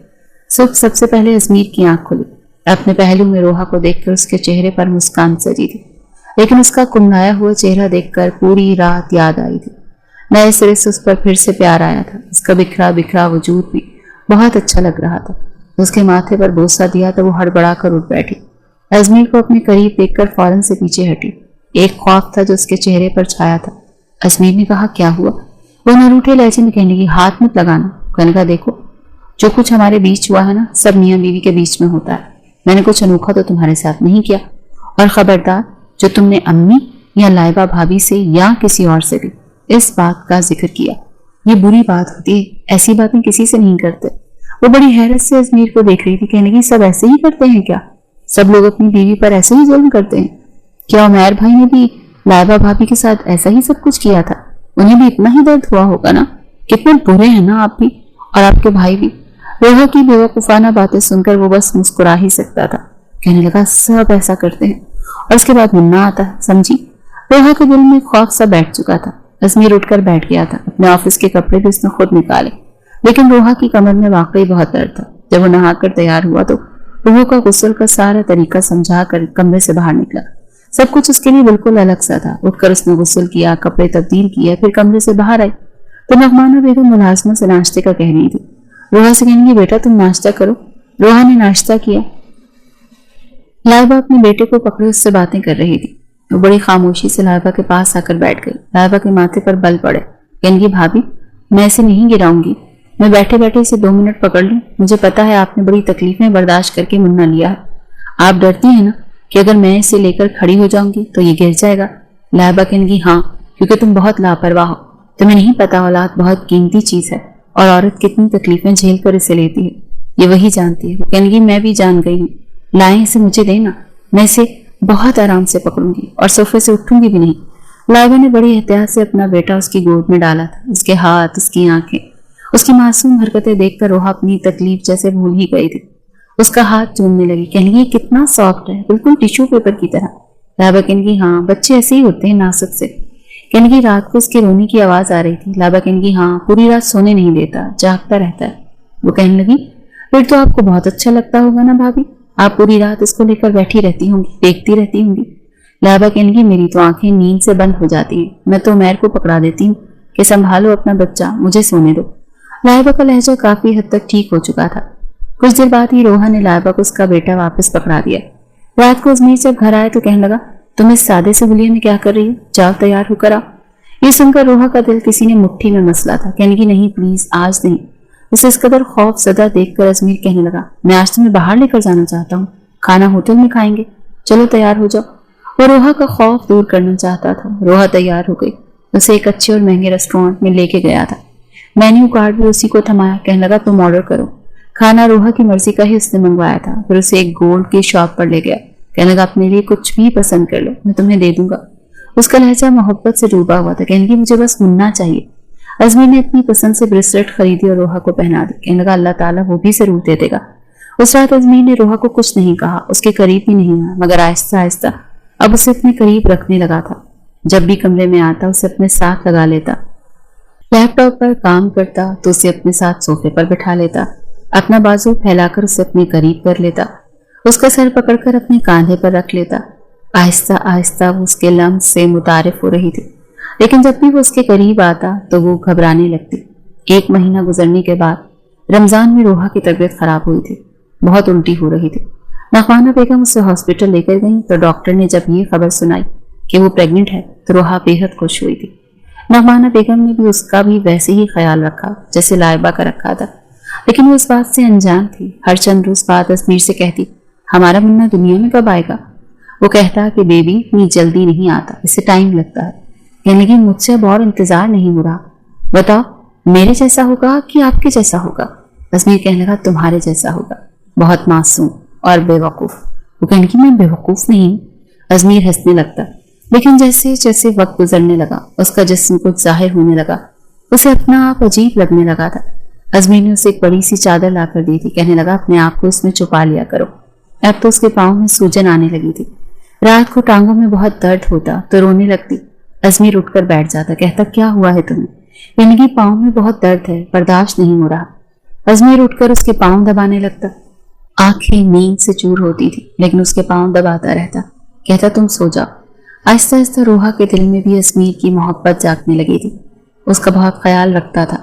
صبح سب سے پہلے ازمیر کی آنکھ کھلی، اپنے پہلو میں روحا کو دیکھ کر اس کے چہرے پر مسکان سجی تھی، لیکن اس کا کملایا ہوا چہرہ دیکھ کر پوری رات یاد آئی تھی۔ نئے سرے سے اس پر پھر سے پیار آیا تھا، اس کا بکھرا بکھرا وجود بھی بہت اچھا لگ رہا تھا۔ اس کے ماتھے پر بوسہ دیا تو وہ ہڑبڑا کر اٹھ بیٹھی، ازمیر کو اپنے قریب دیکھ کر فوراً سے پیچھے ہٹی۔ ایک خوف تھا جو اس کے چہرے پر چھایا تھا۔ ازمیر نے کہا کیا ہوا؟ وہ نروٹھے لہجے میں کہنے لگی ہاتھ مت لگانا۔ کہنے لگا دیکھو جو کچھ ہمارے بیچ ہوا ہے نا، سب میاں بیوی کے بیچ میں ہوتا ہے، میں نے کچھ انوکھا تو تمہارے ساتھ نہیں کیا، اور خبردار جو تم نے امی یا لائبہ بھابھی سے یا کسی اور سے بھی اس بات کا ذکر کیا، یہ بری بات ہوتی ہے، ایسی باتیں کسی سے نہیں کرتے۔ وہ بڑی حیرت سے ازمیر کو دیکھ رہی تھی، کہنے لگی سب ایسے ہی کرتے ہیں کیا؟ سب لوگ اپنی بیوی پر ایسے ہی ظلم کرتے ہیں کیا؟ عمیر بھائی نے بھی لائبہ بھابھی کے ساتھ ایسا ہی سب کچھ کیا تھا، انہیں بھی اتنا ہی درد ہوا ہوگا نا، کتنے برے ہیں نا آپ بھی اور آپ کے بھائی بھی۔ روحا کی بیوقوفانہ باتیں سن کر وہ بس مسکرا ہی سکتا تھا۔ کہنے لگا سب ایسا کرتے ہیں اور اس کے بعد مننا آتا ہے، سمجھی؟ روحا کے دل میں خوف سا بیٹھ چکا تھا۔ ازمیر اٹھ کر بیٹھ گیا تھا، اپنے آفس کے کپڑے بھی اس نے خود نکالے، لیکن روحا کی کمر میں واقعی بہت درد تھا۔ جب وہ نہا کر تیار ہوا تو روحا کا غسل کا سارا طریقہ سمجھا کر کمرے سے باہر نکلا۔ سب کچھ اس کے لیے بالکل الگ سا تھا۔ اٹھ کر اس نے غسل کیا، کپڑے تبدیل کیا، پھر کمرے سے باہر آئی تو نعمانہ بیگم ملازمہ سے ناشتے کا کہہ رہی تھی۔ روحا سے کہیں گی بیٹا تم ناشتہ کرو۔ روحا نے ناشتہ کیا۔ لائبہ اپنے بیٹے کو پکڑے اس سے باتیں کر رہی تھی۔ وہ بڑی خاموشی سے لائبہ کے پاس آ کر بیٹھ گئی۔ لائبہ کے ماتھے پر بل پڑے، کہیں گی بھابھی میں اسے نہیں گراؤں گی، میں بیٹھے بیٹھے اسے 2 منٹ پکڑ لوں، مجھے پتا ہے آپ نے بڑی تکلیفیں برداشت کر کے مننا لیا ہے، آپ ڈرتی ہیں نا کہ اگر میں اسے لے کر کھڑی ہو جاؤں گی تو یہ گر جائے گا۔ لائبہ کہیں گی ہاں، کیونکہ تم بہت لاپرواہ ہو، تمہیں نہیں پتا اولاد بہت قیمتی چیز ہے اور عورت کتنی تکلیفیں جھیل کر اسے لیتی ہے، یہ وہی جانتی ہے۔ وہ کہیں گی میں بھی جان گئی ہوں، لائیں اسے مجھے دینا، میں اسے بہت آرام سے پکڑوں گی اور صوفے سے اٹھوں گی بھی نہیں۔ لائبہ نے بڑی احتیاط سے اپنا بیٹا اس کی گود میں ڈالا تھا۔ اس کے ہاتھ، اس کی آنکھیں، اس کی معصوم حرکتیں دیکھ کر روحا اپنی تکلیف جیسے بھول ہی گئی تھی۔ اس کا ہاتھ چومنے لگی، کہنے لگی کتنا سافٹ ہے، بالکل ٹیشو پیپر کی طرح۔ لائبہ کہنے لگی ہاں بچے ایسے ہی ہوتے ہیں، نازک سے۔ کہنے لگی رات کو اس کے رونے کی آواز آ رہی تھی۔ لائبہ کہنے لگی ہاں پوری رات سونے نہیں دیتا، جاگتا رہتا ہے۔ وہ کہنے لگی پھر تو آپ کو بہت اچھا لگتا ہوگا نا بھابھی، آپ پوری رات اس کو لے کر بیٹھی رہتی ہوں گی، دیکھتی رہتی ہوں گی۔ لائبہ کہنے لگی میری تو آنکھیں نیند سے بند ہو جاتی ہیں، میں تو عمیر کو پکڑا دیتی ہوں کہ سنبھالو اپنا بچہ، مجھے سونے دو۔ لائبہ کا لہجہ کافی حد تک ٹھیک ہو چکا تھا۔ کچھ دیر بعد ہی روحا نے لائبہ کو اس کا بیٹا واپس پکڑا دیا۔ رات کو ازمیر جب گھر آئے تو کہنے لگا تم اس سادے سے گلیے میں کیا کر رہی ہو، جاؤ تیار ہو کر آؤ۔ یہ سن کر روحا کا دل کسی نے مٹھی میں مسلا تھا، کہنے کی نہیں پلیز آج نہیں۔ اسے اس قدر خوف زدہ دیکھ کر ازمیر کہنے لگا میں آج تمہیں باہر لے کر جانا چاہتا ہوں، کھانا ہوٹل میں کھائیں گے، چلو تیار ہو جاؤ۔ وہ روحا کا خوف دور کرنا چاہتا تھا۔ روحا تیار ہو گئی، اسے ایک اچھے اور مہنگے ریسٹورینٹ میں لے کے گیا تھا۔ مینیو کارڈ بھی اسی کو تھمایا، کہنے لگا تم آرڈر کرو۔ کھانا روحا کی مرضی کا ہی اس نے منگوایا تھا۔ پھر اسے ایک گولڈ کی شاپ پر لے گیا، کہنے لگا اپنے لیے کچھ بھی پسند کر لو، میں تمہیں دے دوں گا۔ اس کا لہجہ محبت سے ڈوبا ہوا تھا، کہنے لگی مجھے بس مننا چاہیے۔ अजमेर ने अपनी पसंद से ब्रेसलेट खरीदी और रोहा को पहना दी। कहने लगा अल्लाह ताला वो भी जरूर दे देगा। उस रात अजमेर ने रोहा को कुछ नहीं कहा, उसके करीब भी नहीं आया, मगर आहिस्ता आहिस्ता अब उसे अपने करीब रखने लगा था। जब भी कमरे में आता उसे अपने साथ लगा लेता, लैपटॉप पर काम करता तो उसे अपने साथ सोफे पर बिठा लेता, अपना बाजू फैलाकर उसे अपने करीब कर लेता, उसका सर पकड़कर अपने कांधे पर रख लेता। आहिस्ता आहिस्ता वो उसके लम्स से मुतारिफ हो रही थी, लेकिन जब भी वो उसके करीब आता तो वो घबराने लगती। 1 महीना गुजरने के बाद रमजान में रोहा की तबीयत खराब हुई थी, बहुत उल्टी हो रही थी। नगमाना बेगम उसे हॉस्पिटल लेकर गई तो डॉक्टर ने जब ये खबर सुनाई कि वो प्रेग्नेंट है तो रोहा बेहद खुश हुई थी। नगमाना बेगम ने भी उसका भी वैसे ही ख्याल रखा जैसे लाइबा का रखा था, लेकिन वो इस बात से अनजान थी। हर चंद रोज बाद अजमीर से कहती, हमारा मुन्ना दुनिया में कब आएगा? वो कहता कि बेबी इतनी जल्दी नहीं आता, इससे टाइम लगता है। कहने लगी मुझसे अब और इंतजार नहीं हो रहा, बताओ मेरे जैसा होगा कि आपके जैसा होगा? अजमीर कहने लगा तुम्हारे जैसा होगा, बहुत मासूम और बेवकूफ। वो कहने की मैं बेवकूफ नहीं। अजमीर हंसने लगता, लेकिन जैसे जैसे वक्त गुजरने लगा उसका जिस्म कुछ जाहिर होने लगा, उसे अपना आप अजीब लगने लगा था। अजमीर ने उसे एक बड़ी सी चादर लाकर दी थी। कहने लगा अपने आप को इसमें छुपा लिया करो। अब तो उसके पाँव में सूजन आने लगी थी, रात को टांगों में बहुत दर्द होता तो रोने लगती। अजमीर उठकर बैठ जाता, कहता क्या हुआ है तुम्हें? कहने की पाँव में बहुत दर्द है, बर्दाश्त नहीं हो रहा। अजमीर उठकर उसके पाँव दबाने लगता। आंखें नींद से चूर होती थी, लेकिन उसके पाँव दबाता रहता। कहता तुम सो जाओ। आहिस्ता आहिस्ता रोहा के दिल में भी अजमीर की मोहब्बत जागने लगी थी। उसका बहुत ख्याल रखता था,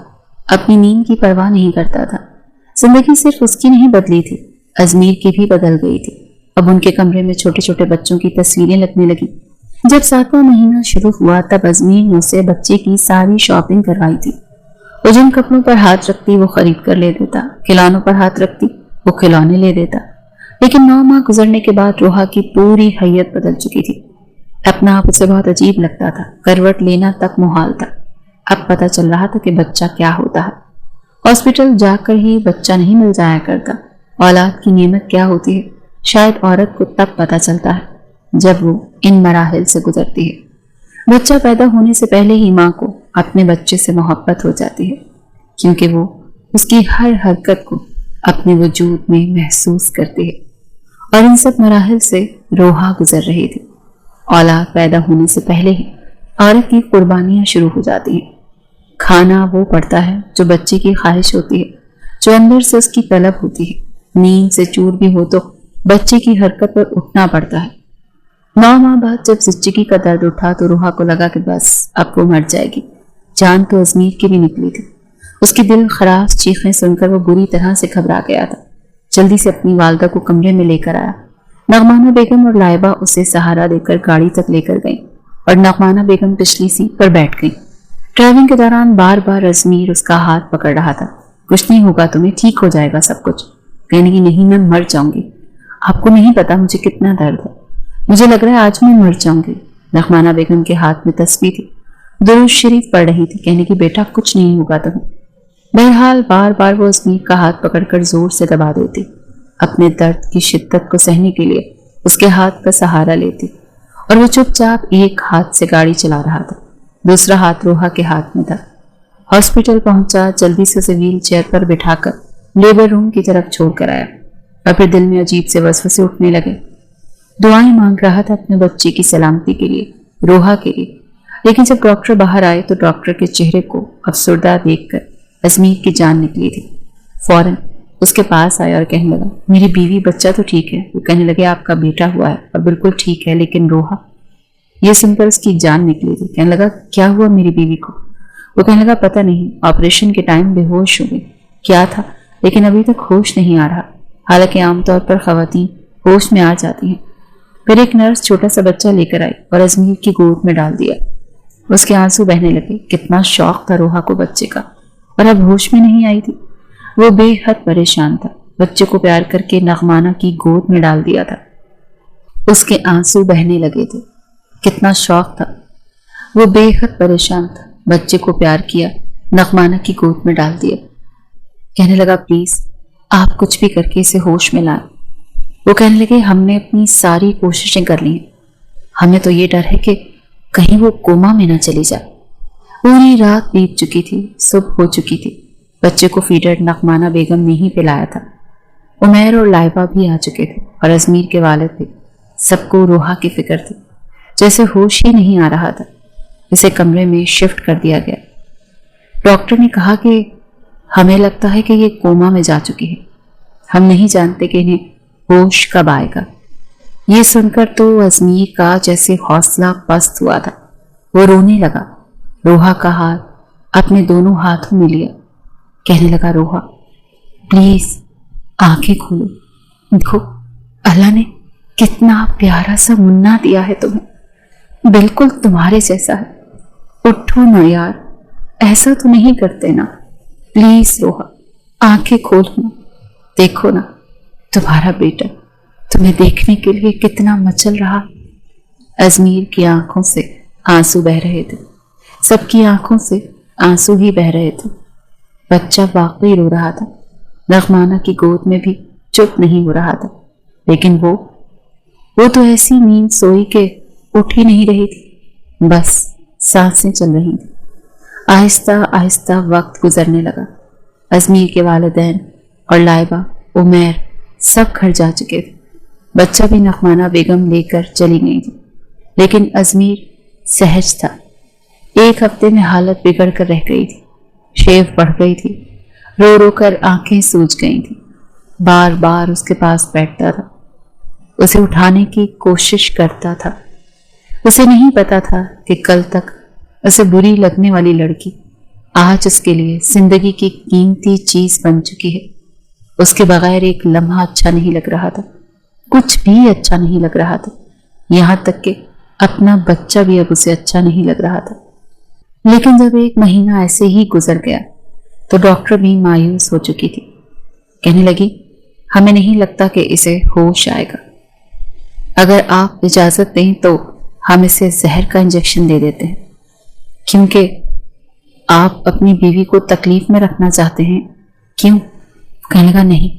अपनी नींद की परवाह नहीं करता था। जिंदगी सिर्फ उसकी नहीं बदली थी, अजमीर की भी बदल गई थी। अब उनके कमरे में छोटे छोटे बच्चों की तस्वीरें लगने लगी। जब 7वां महीना शुरू हुआ तब अजमीर ने उसे बच्चे की सारी शॉपिंग करवाई थी। वो जिन कपड़ों पर हाथ रखती वो खरीद कर ले देता, खिलौनों पर हाथ रखती वो खिलौने ले देता। लेकिन 9 माह गुजरने के बाद रोहा की पूरी हैयत बदल चुकी थी। अपना आप उसे बहुत अजीब लगता था, करवट लेना तक मुहाल था। अब पता चल रहा था कि बच्चा क्या होता है। हॉस्पिटल जाकर ही बच्चा नहीं मिल जाया करता। औलाद की नेमत क्या होती है शायद औरत को तब पता चलता है जब वो इन मराहिल से गुजरती है। बच्चा पैदा होने से पहले ही माँ को अपने बच्चे से मोहब्बत हो जाती है, क्योंकि वो उसकी हर हरकत को अपने वजूद में महसूस करती है। और इन सब मराहिल से रोहा गुजर रही थी। औलाद पैदा होने से पहले ही औरत की कुर्बानियां शुरू हो जाती हैं। खाना वो पड़ता है जो बच्चे की ख्वाहिश होती है, जो अंदर से उसकी तलब होती है। नींद से चूर भी हो तो बच्चे की हरकत पर उठना पड़ता है। 9 माह बाद जब जिंदगी का दर्द उठा तो रोहा को लगा कि बस अब वो मर जाएगी। जान तो अजमीर की भी निकली थी। उसकी दिल खराश चीखें सुनकर वो बुरी तरह से घबरा गया था। जल्दी से अपनी वालदा को कमरे में लेकर आया। नगमाना बेगम और लाइबा उसे सहारा देकर गाड़ी तक लेकर गईं और नगमाना बेगम पिछली सीट पर बैठ गईं। ड्राइविंग के दौरान बार बार अजमीर उसका हाथ पकड़ रहा था। कुछ नहीं होगा तुम्हें, ठीक हो जाएगा सब कुछ। कहने की नहीं, मैं मर जाऊंगी। आपको नहीं पता मुझे कितना दर्द है, मुझे लग रहा है आज मैं मर जाऊंगी। नगमाना बेगम के हाथ में तस्बीह थी, दुरूद शरीफ पढ़ रही थी। कहने की बेटा कुछ नहीं होगा तुम्हें। बहरहाल बार बार वो अजमीर का हाथ पकड़कर जोर से दबा देती। अपने दर्द की शिद्दत को सहने के लिए उसके हाथ का सहारा लेती और वो चुपचाप एक हाथ से गाड़ी चला रहा था, दूसरा हाथ रोहा के हाथ में था। हॉस्पिटल पहुंचा, जल्दी से उसे व्हील चेयर पर बिठाकर लेबर रूम की तरफ छोड़कर आया और फिर दिल में अजीब से वसवसे उठने लगे। दुआएं मांग रहा था अपने बच्चे की सलामती के लिए, रोहा के लिए। लेकिन जब डॉक्टर बाहर आए तो डॉक्टर के चेहरे को अफसरदा देखकर अजमीर की जान निकली थी। फौरन उसके पास आया और कहने लगा, मेरी बीवी बच्चा तो ठीक है। वो कहने लगे आपका बेटा हुआ है और बिल्कुल ठीक है, लेकिन रोहा। ये सुनकर उसकी जान निकली थी। कहने लगा क्या हुआ मेरी बीवी को? वो कहने लगा पता नहीं, ऑपरेशन के टाइम बेहोश हो गई। क्या था, लेकिन अभी तक होश नहीं आ रहा। हालांकि आमतौर पर खवातीन होश में आ जाती हैं। फिर एक नर्स छोटा सा बच्चा लेकर आई और अजमीर की गोद में डाल दिया। उसके आंसू बहने लगे। कितना शौक था रोहा को बच्चे का, और अब होश में नहीं आई थी। वो बेहद परेशान था। बच्चे को प्यार करके नगमाना की गोद में डाल दिया था। उसके आंसू बहने लगे थे। कितना शौक था। वो बेहद परेशान था। बच्चे को प्यार किया, नगमाना की गोद में डाल दिया। कहने लगा प्लीज आप कुछ भी करके इसे होश में लाएं। वो कहने लगे हमने अपनी सारी कोशिशें कर ली हैं, हमें तो ये डर है कि कहीं वो कोमा में ना चली जाए। पूरी रात बीत चुकी थी, सुबह हो चुकी थी। बच्चे को फीडर नगमाना बेगम ने ही पिलाया था। उमैर और लाइबा भी आ चुके थे और अजमीर के वालिद भी। सबको रोहा की फिक्र थी, जैसे होश ही नहीं आ रहा था। इसे कमरे में शिफ्ट कर दिया गया। डॉक्टर ने कहा कि हमें लगता है कि ये कोमा में जा चुकी है। हम नहीं जानते कि इन्हें होश कब आएगा। ये सुनकर तो अजमीर का जैसे हौसला पस्त हुआ था। वो रोने लगा। रोहा का हाथ अपने दोनों हाथों में लिया। कहने लगा, रोहा प्लीज आंखें खोलो। देखो अल्लाह ने कितना प्यारा सा मुन्ना दिया है तुम्हें, बिल्कुल तुम्हारे जैसा है। उठो ना यार, ऐसा तो नहीं करते ना। प्लीज रोहा आंखें खोलो ना। देखो ना तुम्हारा बेटा तुम्हें देखने के लिए कितना मचल रहा। अजमीर की आंखों से आंसू बह रहे थे। सबकी आंखों से आंसू ही बह रहे थे। बच्चा वाकई रो रहा था। नगमाना की गोद में भी चुप नहीं हो रहा था। लेकिन वो तो ऐसी नींद सोई के उठ ही नहीं रही थी। बस सांसें चल रही थी। आहिस्ता आहिस्ता वक्त गुजरने लगा। अजमीर के वालिदैन और लाइबा, उमैर सब घर जा चुके थे। बच्चा भी नगमाना बेगम लेकर चली गई थी। लेकिन अजमीर सहज था। एक हफ्ते में हालत बिगड़ कर रह गई थी। शेव बढ़ गई थी। रो रो कर आंखें सूज गई थी। बार बार उसके पास बैठता था, उसे उठाने की कोशिश करता था। उसे नहीं पता था कि कल तक उसे बुरी लगने वाली लड़की आज उसके लिए जिंदगी की कीमती चीज बन चुकी है। उसके बगैर एक लम्हा अच्छा नहीं लग रहा था। कुछ भी अच्छा नहीं लग रहा था। यहां तक कि अपना बच्चा भी अब उसे अच्छा नहीं लग रहा था। लेकिन जब एक महीना ऐसे ही गुजर गया तो डॉक्टर भी मायूस हो चुकी थी। कहने लगी, हमें नहीं लगता कि इसे होश आएगा। अगर आप इजाजत दें तो हम इसे जहर का इंजेक्शन दे देते हैं, क्योंकि आप अपनी बीवी को तकलीफ में रखना चाहते हैं। क्यों? कहने लगा, नहीं,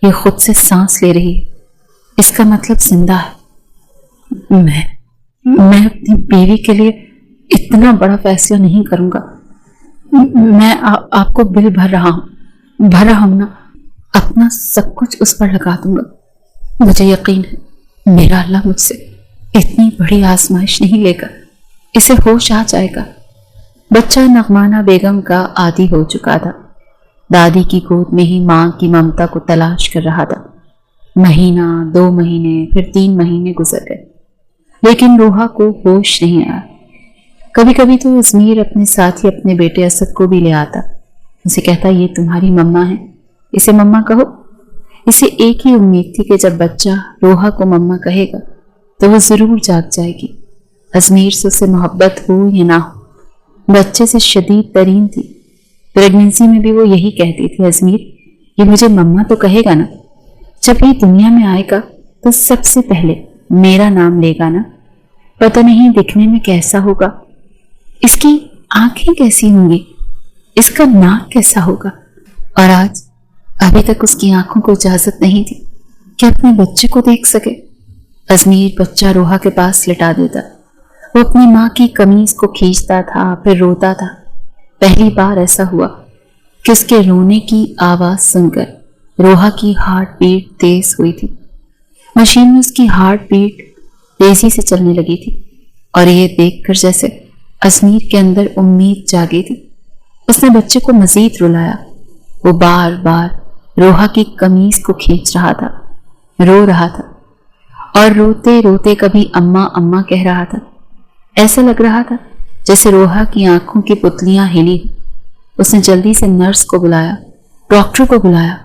ये खुद से सांस ले रही है, इसका मतलब जिंदा है। मैं अपनी बीवी के लिए इतना बड़ा फैसला नहीं करूंगा। मैं आपको बिल भर रहा हूं ना। अपना सब कुछ उस पर लगा दूंगा। मुझे यकीन है मेरा अल्लाह मुझसे इतनी बड़ी आजमाइश नहीं लेगा। इसे होश आ जाएगा। बच्चा नगमाना बेगम का आदी हो चुका था। दादी की गोद में ही मां की ममता को तलाश कर रहा था। महीना, 2 महीने, फिर 3 महीने गुजर गए, लेकिन रोहा को होश नहीं आया। कभी कभी तो अजमीर अपने साथ ही अपने बेटे असद को भी ले आता। उसे कहता, ये तुम्हारी मम्मा है, इसे मम्मा कहो। इसे एक ही उम्मीद थी कि जब बच्चा रोहा को मम्मा कहेगा तो वो जरूर जाग जाएगी। अजमीर से उसे मोहब्बत हो या ना हो, बच्चे से शदीद तरीन थी। प्रेगनेंसी में भी वो यही कहती थी, अजमीर ये मुझे मम्मा तो कहेगा ना। जब ये दुनिया में आएगा तो सबसे पहले मेरा नाम लेगा ना। पता नहीं दिखने में कैसा होगा, इसकी आंखें कैसी होंगी, इसका नाक कैसा होगा। और आज अभी तक उसकी आंखों को इजाजत नहीं थी कि अपने बच्चे को देख सके। अजमीर बच्चा रोहा के पास लिटा देता। वो अपनी माँ की कमीज को खींचता था, फिर रोता था। पहली बार ऐसा हुआ कि उसके रोने की आवाज सुनकर रोहा की हार्ट बीट तेज हुई थी। मशीन में उसकी हार्ट बीट तेजी से चलने लगी थी और ये देखकर जैसे अजमीर के अंदर उम्मीद जागी थी। उसने बच्चे को मजीद रुलाया। वो बार बार रोहा की कमीज को खींच रहा था, रो रहा था और रोते रोते कभी अम्मा अम्मा कह रहा था। ऐसा लग रहा था जैसे रोहा की आंखों की पुतलियां हिली। उसने जल्दी से नर्स को बुलाया, डॉक्टर को बुलाया।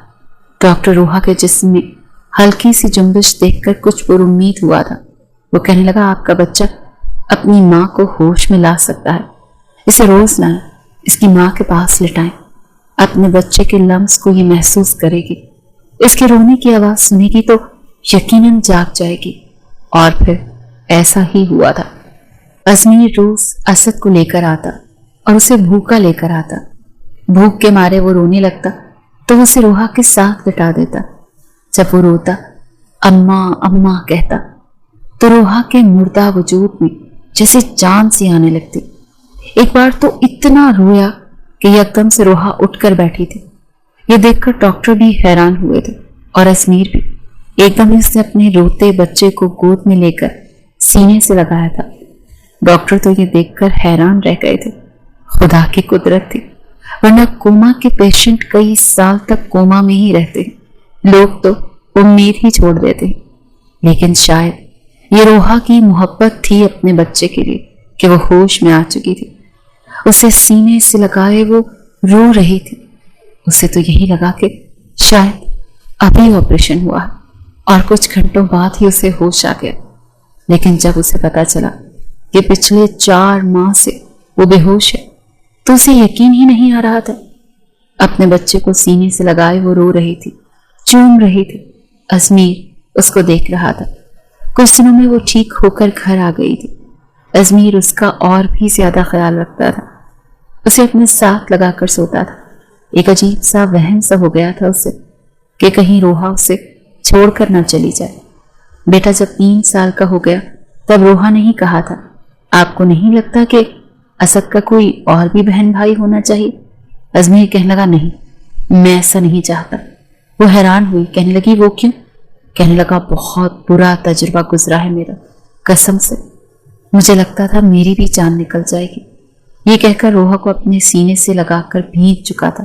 डॉक्टर रोहा के जिस्म में हल्की सी जुम्बिश देखकर कुछ पुरुम्मीद हुआ था। वो कहने लगा, आपका बच्चा अपनी माँ को होश में ला सकता है। इसे रोज लाएं, इसकी माँ के पास लिटाएं। अपने बच्चे के लम्स को ये महसूस करेगी। इसके रोने की आवाज सुनेगी तो यकीनन जाग जाएगी। और फिर ऐसा ही हुआ था। अजमीर रोज असद को लेकर आता और उसे भूखा लेकर आता। भूख के मारे वो रोने लगता तो उसे रोहा के साथ लिटा देता। जब वो रोता, अम्मा अम्मा कहता, तो रोहा के मुर्दा वजूद में जैसे जान सी आने लगती। ایک بار تو اتنا رویا کہ یکدم سے روحا اٹھ کر بیٹھی تھی۔ یہ دیکھ کر ڈاکٹر بھی حیران ہوئے تھے اور ازمیر بھی۔ ایک دم اس نے اپنے روتے بچے کو گود میں لے کر سینے سے لگایا تھا۔ ڈاکٹر تو یہ دیکھ کر حیران رہ گئے تھے۔ خدا کی قدرت تھی، ورنہ کوما کے پیشنٹ کئی سال تک کوما میں ہی رہتے ہیں، لوگ تو امید ہی چھوڑ دیتے ہیں۔ لیکن شاید یہ روحا کی محبت تھی اپنے بچے کے لیے کہ وہ ہوش میں آ چکی تھی۔ اسے سینے سے لگائے وہ رو رہی تھی۔ اسے تو یہی لگا کہ شاید ابھی آپریشن ہوا اور کچھ گھنٹوں بعد ہی اسے ہوش آ گیا۔ لیکن جب اسے پتا چلا کہ پچھلے 4 ماہ سے وہ بے ہوش ہے تو اسے یقین ہی نہیں آ رہا تھا۔ اپنے بچے کو سینے سے لگائے وہ رو رہی تھی، چوم رہی تھی۔ ازمیر اس کو دیکھ رہا تھا۔ کچھ دنوں میں وہ ٹھیک ہو کر گھر آ گئی تھی۔ ازمیر اس کا اور بھی زیادہ خیال رکھتا تھا، اسے اپنے ساتھ لگا کر سوتا تھا۔ ایک عجیب سا وہم سا ہو گیا تھا اسے کہ کہیں روحا اسے چھوڑ کر نہ چلی جائے۔ بیٹا جب 3 سال کا ہو گیا تب روحا نے ہی کہا تھا، آپ کو نہیں لگتا کہ اسد کا کوئی اور بھی بہن بھائی ہونا چاہیے؟ ازمیر کہنے لگا، نہیں، میں ایسا نہیں چاہتا۔ وہ حیران ہوئی، کہنے لگی، وہ کیوں؟ کہنے لگا، بہت برا تجربہ گزرا ہے میرا، قسم سے مجھے لگتا تھا میری بھی جان نکل جائے گی۔ یہ کہہ کر روحا کو اپنے سینے سے لگا کر بھیگ چکا تھا۔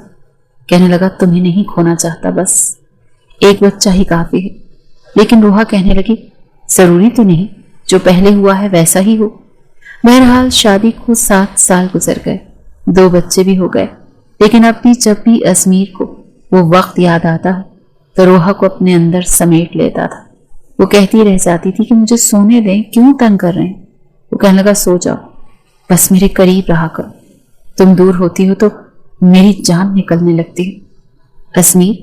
کہنے لگا، تمہیں نہیں کھونا چاہتا، بس ایک بچہ ہی کافی ہے۔ لیکن روحا کہنے لگی، ضروری تو نہیں جو پہلے ہوا ہے ویسا ہی ہو۔ بہرحال شادی کو 7 سال گزر گئے، 2 بچے بھی ہو گئے۔ لیکن اب بھی جب بھی ازمیر کو وہ وقت یاد آتا ہے تو روحا کو اپنے اندر سمیٹ لیتا تھا۔ وہ کہتی رہ جاتی تھی کہ مجھے سونے دیں، کیوں تنگ کر رہے ہیں؟ وہ کہنے لگا، سو جاؤ، بس میرے قریب رہا کرو، تم دور ہوتی ہو تو میری جان نکلنے لگتی ہے۔ ازمیر،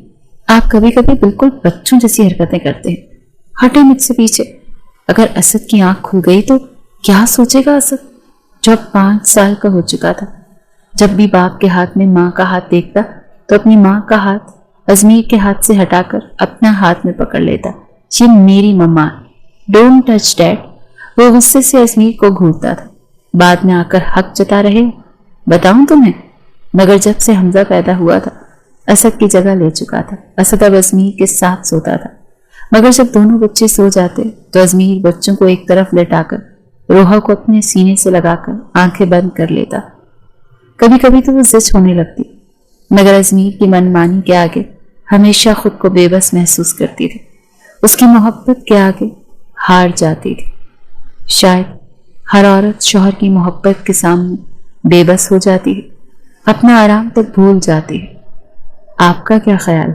آپ کبھی کبھی بالکل بچوں جیسی حرکتیں کرتے ہیں، ہٹے مجھ سے پیچھے۔ اگر اسد کی آنکھ کھل گئی تو کیا سوچے گا اسد، جو اب 5 سال کا ہو چکا تھا؟ جب بھی باپ کے ہاتھ میں ماں کا ہاتھ دیکھتا تو اپنی ماں کا ہاتھ ازمیر کے ہاتھ سے ہٹا کر اپنا ہاتھ میں پکڑ لیتا۔ یہ میری مما، ڈونٹ ٹچ ڈیڈ۔ وہ غصے سے ازمیر کو گھورتا تھا۔ بعد میں آ کر حق جتا رہے، بتاؤں تمہیں، مگر جب سے حمزہ پیدا ہوا تھا اسد کی جگہ لے چکا تھا۔ اسد اب ازمیر کے ساتھ سوتا تھا، مگر جب دونوں بچے سو جاتے تو ازمیر بچوں کو ایک طرف لٹا کر روحا کو اپنے سینے سے لگا کر آنکھیں بند کر لیتا۔ کبھی کبھی تو وہ زچ ہونے لگتی، مگر ازمیر کی من مانی کے آگے ہمیشہ خود کو بے بس محسوس کرتی تھی۔ اس کی محبت کے آگے ہار جاتی تھی۔ شاید ہر عورت شوہر کی محبت کے سامنے بے بس ہو جاتی ہے، اپنا آرام تک بھول جاتی ہے۔ آپ کا کیا خیال؟